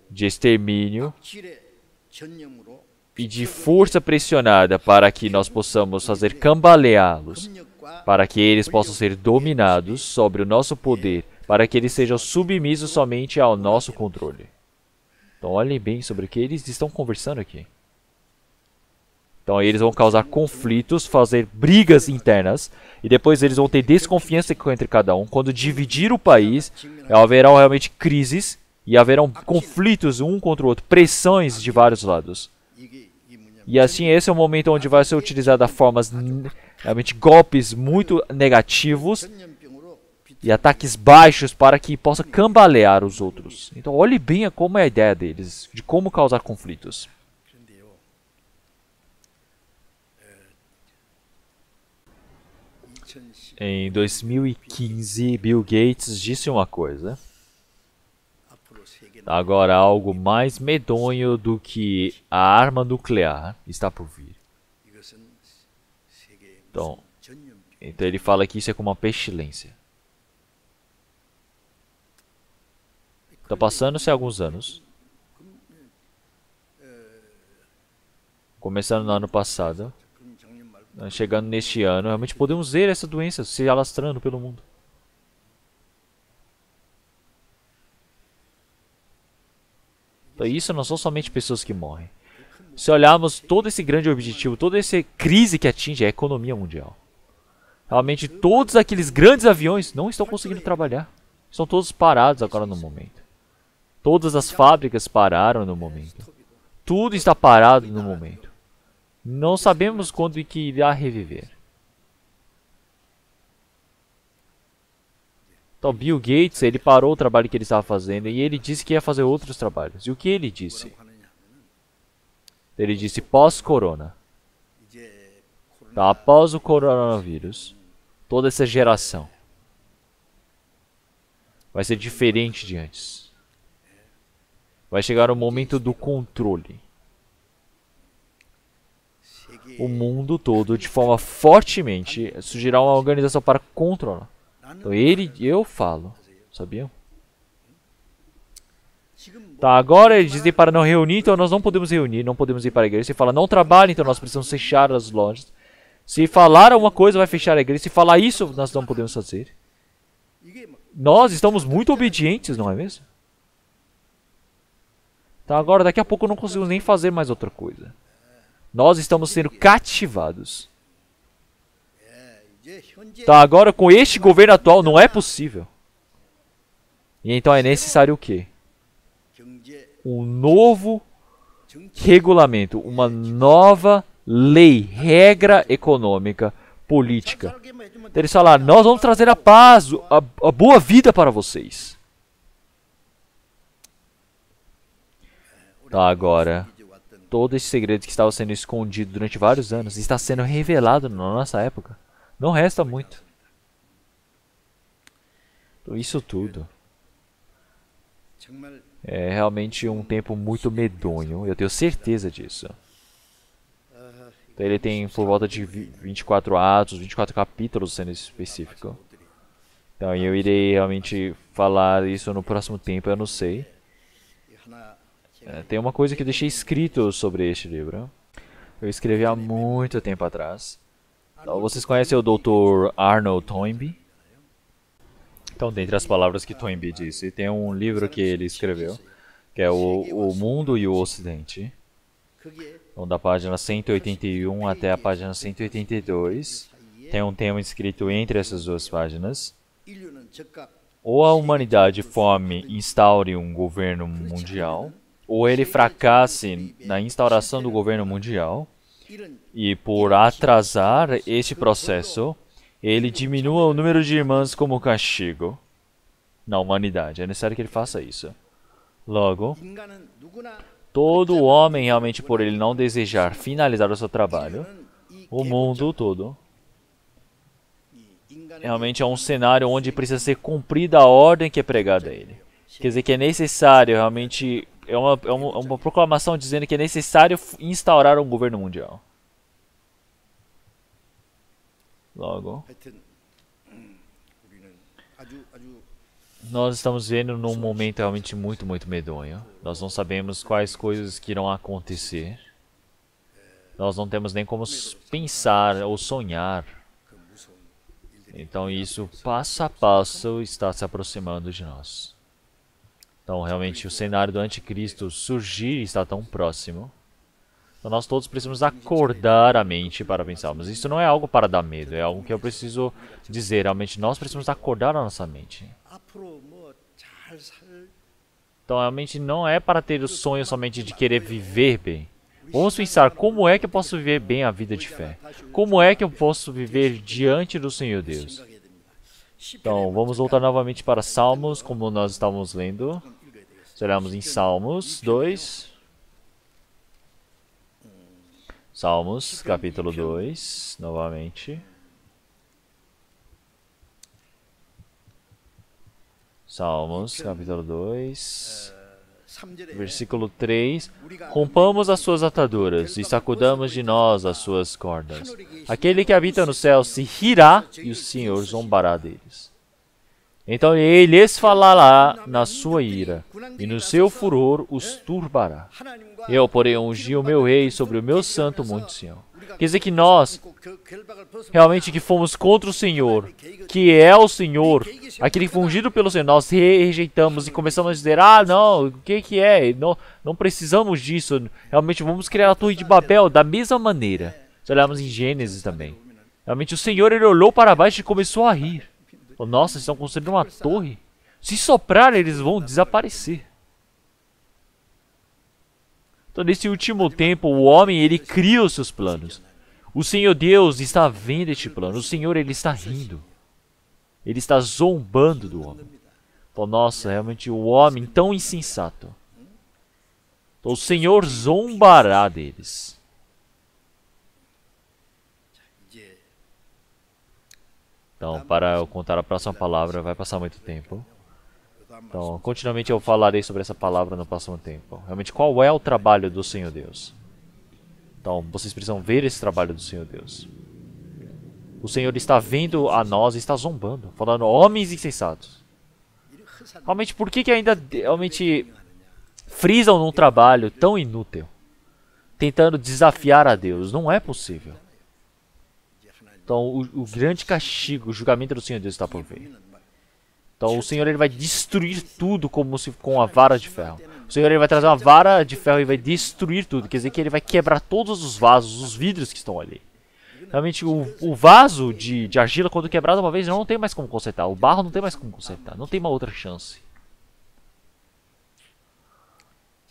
de extermínio, e de força pressionada para que nós possamos fazer cambaleá-los, para que eles possam ser dominados sobre o nosso poder, para que eles sejam submissos somente ao nosso controle. Então olhem bem sobre o que eles estão conversando aqui. Então eles vão causar conflitos, fazer brigas internas, e depois eles vão ter desconfiança entre cada um. Quando dividir o país, haverá realmente crises, e haverão conflitos um contra o outro, pressões de vários lados. E assim, esse é o momento onde vai ser utilizada formas, realmente golpes muito negativos e ataques baixos para que possa cambalear os outros. Então olhe bem como é a ideia deles, de como causar conflitos. Em 2015, Bill Gates disse uma coisa. Agora, algo mais medonho do que a arma nuclear está por vir. Então ele fala que isso é como uma pestilência. Está passando-se alguns anos. Começando no ano passado. Chegando neste ano, realmente podemos ver essa doença se alastrando pelo mundo. Então isso não são somente pessoas que morrem. Se olharmos todo esse grande objetivo, toda essa crise que atinge a economia mundial, realmente todos aqueles grandes aviões não estão conseguindo trabalhar. Estão todos parados agora no momento. Todas as fábricas pararam no momento. Tudo está parado no momento. Não sabemos quando que irá reviver. Então Bill Gates, ele parou o trabalho que ele estava fazendo e ele disse que ia fazer outros trabalhos. E o que ele disse? Ele disse pós-corona. Então, após o coronavírus, toda essa geração vai ser diferente de antes. Vai chegar o momento do controle. O mundo todo, de forma fortemente, surgirá uma organização para controlar. Então eu falo, sabiam? Tá, agora eles dizem para não reunir, então nós não podemos reunir, não podemos ir para a igreja. Se fala não trabalhe, então nós precisamos fechar as lojas. Se falar alguma coisa, vai fechar a igreja. Se falar isso, nós não podemos fazer. Nós estamos muito obedientes, não é mesmo? Tá, agora daqui a pouco não conseguimos nem fazer mais outra coisa. Nós estamos sendo cativados. Tá, agora com este governo atual não é possível. E então é necessário o quê? Um novo regulamento, uma nova lei, regra econômica, política. Então eles falaram, nós vamos trazer a paz, a boa vida para vocês. Tá, agora, todo esse segredo que estava sendo escondido durante vários anos está sendo revelado na nossa época. Não resta muito. Então, isso tudo é realmente um tempo muito medonho, eu tenho certeza disso. Então, ele tem por volta de 24 atos, 24 capítulos sendo específico. Então eu irei realmente falar isso no próximo tempo, eu não sei. Tem uma coisa que eu deixei escrito sobre este livro. Eu escrevi há muito tempo atrás. Então, vocês conhecem o Dr. Arnold Toynbee? Então, dentre as palavras que Toynbee disse, tem um livro que ele escreveu, que é O Mundo e o Ocidente. Então, da página 181 até a página 182, tem um tema escrito entre essas duas páginas. Ou a humanidade instaure um governo mundial, ou ele fracasse na instauração do governo mundial, e por atrasar este processo, ele diminua o número de irmãos como castigo na humanidade. É necessário que ele faça isso. Logo, todo homem, realmente por ele não desejar finalizar o seu trabalho, o mundo todo, realmente é um cenário onde precisa ser cumprida a ordem que é pregada a ele. Quer dizer que é necessário, realmente, é uma proclamação dizendo que é necessário instaurar um governo mundial. Logo, nós estamos vendo num momento realmente muito medonho. Nós não sabemos quais coisas que irão acontecer. Nós não temos nem como pensar ou sonhar. Então isso, passo a passo, está se aproximando de nós. Então realmente o cenário do anticristo surgir está tão próximo. Então nós todos precisamos acordar a mente para pensarmos. Isso não é algo para dar medo, é algo que eu preciso dizer. Realmente nós precisamos acordar a nossa mente. Então realmente não é para ter o sonho somente de querer viver bem. Vamos pensar, como é que eu posso viver bem a vida de fé? Como é que eu posso viver diante do Senhor Deus? Então vamos voltar novamente para Salmos, como nós estávamos lendo. Seremos em Salmos 2. Salmos, capítulo 2, novamente. Salmos, capítulo 2, versículo 3. Rompamos as suas ataduras e sacudamos de nós as suas cordas. Aquele que habita no céu se rirá e o Senhor zombará deles. Então ele lhes falará na sua ira, e no seu furor os turbará. Eu, porém, ungi o meu rei sobre o meu santo monte Sião. Quer dizer que nós, realmente que fomos contra o Senhor, que é o Senhor, aquele que foi ungido pelo Senhor, nós rejeitamos e começamos a dizer, ah, não, o que é? Não precisamos disso, realmente vamos criar a Torre de Babel da mesma maneira. Se olharmos em Gênesis também. Realmente o Senhor, ele olhou para baixo e começou a rir. Falou, nossa, eles estão construindo uma torre. Se soprar, eles vão desaparecer. Então, nesse último tempo, o homem, ele cria os seus planos. O Senhor Deus está vendo este plano. O Senhor, ele está rindo. Ele está zombando do homem. Então, nossa, realmente o homem tão insensato. Então, o Senhor zombará deles. Então, para eu contar a próxima palavra, vai passar muito tempo. Então, continuamente eu falarei sobre essa palavra no próximo tempo. Realmente, qual é o trabalho do Senhor Deus? Então, vocês precisam ver esse trabalho do Senhor Deus. O Senhor está vendo a nós e está zombando, falando, homens insensatos. Realmente, por que ainda realmente frisam num trabalho tão inútil? Tentando desafiar a Deus. Não é possível. Então, o grande castigo, o julgamento do Senhor Deus está por vir. Então, o Senhor, ele vai destruir tudo como se com a vara de ferro. O Senhor, ele vai trazer uma vara de ferro e vai destruir tudo. Quer dizer que ele vai quebrar todos os vasos, os vidros que estão ali. Realmente, o vaso de argila, quando quebrado uma vez, não tem mais como consertar. O barro não tem mais como consertar. Não tem uma outra chance.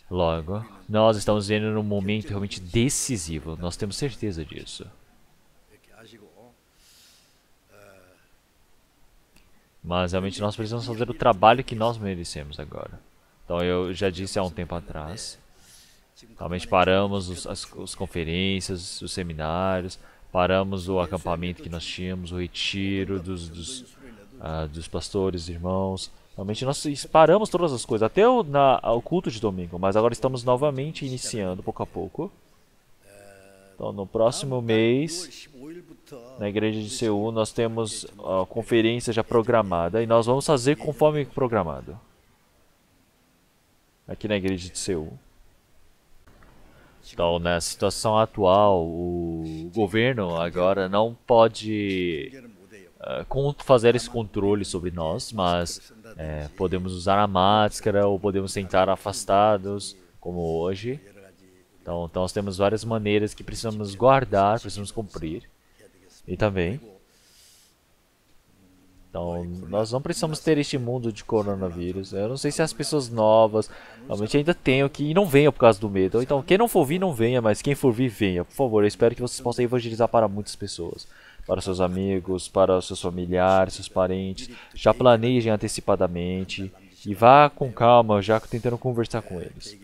Logo, nós estamos vivendo num momento realmente decisivo. Nós temos certeza disso. Mas realmente nós precisamos fazer o trabalho que nós merecemos agora. Então eu já disse há um tempo atrás. Realmente paramos as conferências, os seminários. Paramos o acampamento que nós tínhamos, o retiro dos pastores, irmãos. Realmente nós paramos todas as coisas, até o culto de domingo. Mas agora estamos novamente iniciando, pouco a pouco. Então no próximo mês, na igreja de Seul, nós temos a conferência já programada. E nós vamos fazer conforme programado. Aqui na igreja de Seul. Então, na situação atual, o governo agora não pode fazer esse controle sobre nós, mas podemos usar a máscara ou podemos sentar afastados, como hoje. Então, nós temos várias maneiras que precisamos guardar, precisamos cumprir. E também, então, nós não precisamos ter este mundo de coronavírus. Eu não sei se as pessoas novas realmente ainda tenham que e não venham por causa do medo. Então, quem não for vir, não venha, mas quem for vir, venha. Por favor, eu espero que vocês possam evangelizar para muitas pessoas. Para seus amigos, para seus familiares, seus parentes. Já planejem antecipadamente e vá com calma, já tentando conversar com eles.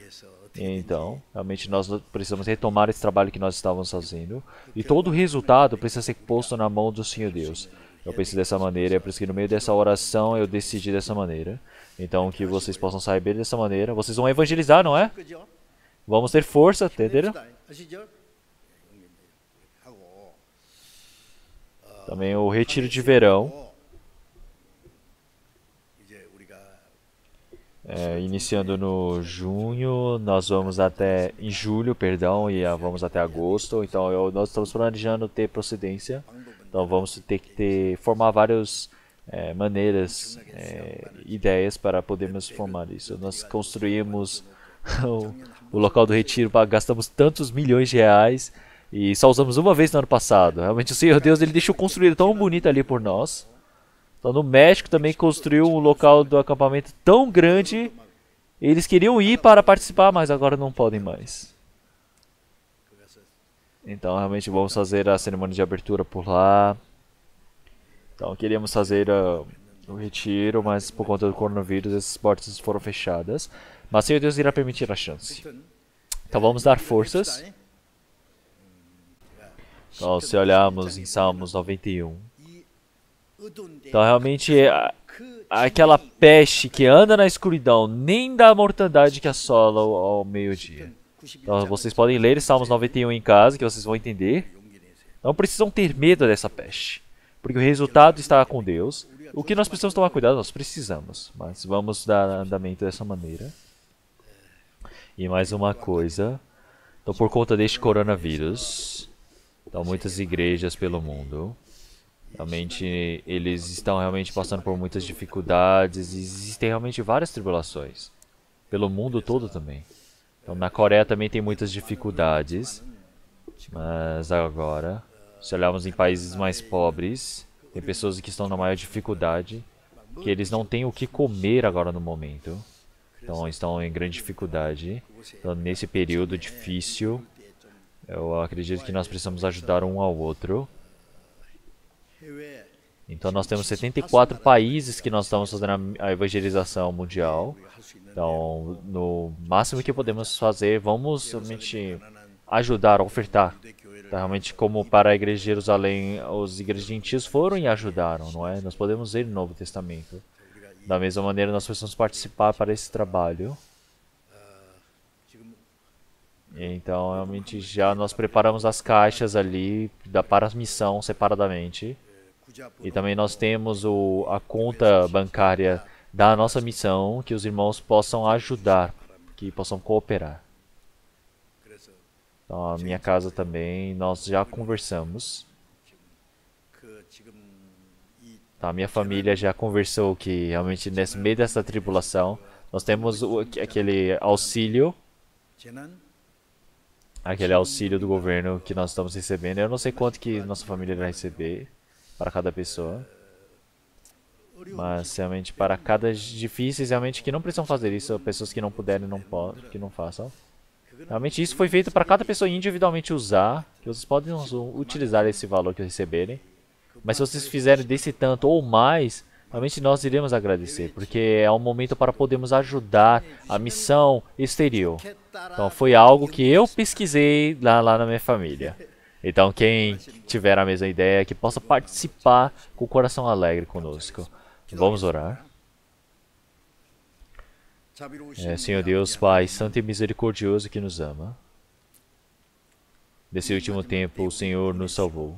Então, realmente nós precisamos retomar esse trabalho que nós estávamos fazendo. E todo o resultado precisa ser posto na mão do Senhor Deus. Eu pensei dessa maneira, é por isso que no meio dessa oração eu decidi dessa maneira. Então, que vocês possam saber dessa maneira. Vocês vão evangelizar, não é? Vamos ter força, entenderam? Também o retiro de verão. Iniciando no junho, nós vamos até em julho, perdão, e vamos até agosto. Então nós estamos planejando ter procedência. Então vamos ter que formar várias maneiras, ideias para podermos formar isso. Nós construímos o local do retiro, gastamos tantos milhões de reais e só usamos uma vez no ano passado. Realmente o Senhor Deus, ele deixou construir tão bonito ali por nós. Então no México também construiu um local do acampamento tão grande. Eles queriam ir para participar, mas agora não podem mais. Então realmente vamos fazer a cerimônia de abertura por lá. Então queríamos fazer o retiro, mas por conta do coronavírus essas portas foram fechadas. Mas Senhor Deus irá permitir a chance. Então vamos dar forças. Então se olharmos em Salmos 91. Então realmente aquela peste que anda na escuridão, nem da mortandade que assola ao meio-dia. Então vocês podem ler Salmos 91 em casa, que vocês vão entender. Não precisam ter medo dessa peste, porque o resultado está com Deus. O que nós precisamos tomar cuidado, nós precisamos, mas vamos dar andamento dessa maneira. E mais uma coisa, então por conta deste coronavírus, Então, muitas igrejas pelo mundo, realmente, eles estão realmente passando por muitas dificuldades e existem realmente várias tribulações. Pelo mundo todo também. Então, na Coreia também tem muitas dificuldades, mas agora, se olharmos em países mais pobres, tem pessoas que estão na maior dificuldade, que eles não têm o que comer agora no momento. Então, estão em grande dificuldade. Então, nesse período difícil, eu acredito que nós precisamos ajudar um ao outro. Então, nós temos 74 países que nós estamos fazendo a evangelização mundial. Então, no máximo que podemos fazer, vamos realmente ajudar, ofertar. Então, realmente, como para a igreja de Jerusalém, os igrejas gentios foram e ajudaram, não é? Nós podemos ver no Novo Testamento. Da mesma maneira, nós precisamos participar para esse trabalho. Então, realmente, já nós preparamos as caixas ali para a missão separadamente. E também nós temos a conta bancária da nossa missão, que os irmãos possam ajudar, que possam cooperar. Então, a minha casa também, nós já conversamos. Então, a minha família já conversou que realmente nesse meio dessa tribulação, nós temos aquele auxílio do governo que nós estamos recebendo. Eu não sei quanto que nossa família vai receber para cada pessoa. Mas realmente para cada difíceis, realmente que não precisam fazer isso, pessoas que não puderem, não podem, que não façam. Realmente isso foi feito para cada pessoa individualmente usar, que vocês podem utilizar esse valor que receberem. Mas se vocês fizerem desse tanto ou mais, realmente nós iremos agradecer, porque é um momento para podermos ajudar a missão exterior. Então foi algo que eu pesquisei lá na minha família. Então quem tiver a mesma ideia, que possa participar com o coração alegre conosco. Vamos orar. Senhor Deus, Pai Santo e Misericordioso que nos ama. Nesse último tempo o Senhor nos salvou.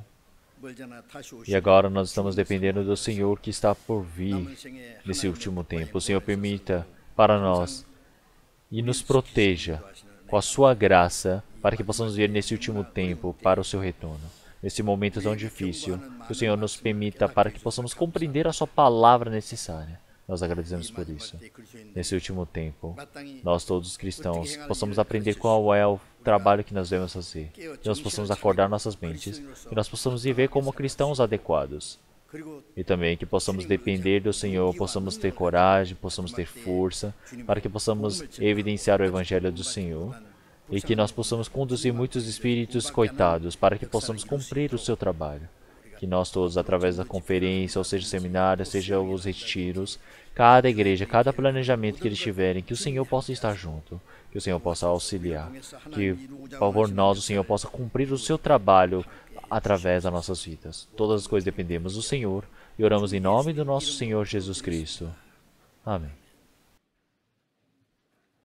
E agora nós estamos dependendo do Senhor que está por vir nesse último tempo. O Senhor permita para nós e nos proteja com a sua graça para que possamos vir nesse último tempo para o seu retorno. Nesse momento tão difícil, que o Senhor nos permita para que possamos compreender a sua palavra necessária. Nós agradecemos por isso. Nesse último tempo, nós todos os cristãos possamos aprender qual é o trabalho que nós devemos fazer. Que nós possamos acordar nossas mentes. Que nós possamos viver como cristãos adequados. E também que possamos depender do Senhor, possamos ter coragem, possamos ter força, para que possamos evidenciar o Evangelho do Senhor. E que nós possamos conduzir muitos espíritos coitados, para que possamos cumprir o seu trabalho. Que nós todos, através da conferência, ou seja, seminário, seja os retiros, cada igreja, cada planejamento que eles tiverem, que o Senhor possa estar junto, que o Senhor possa auxiliar, que, por favor, nós, o Senhor, possa cumprir o seu trabalho através das nossas vidas. Todas as coisas dependemos do Senhor e oramos em nome do nosso Senhor Jesus Cristo. Amém.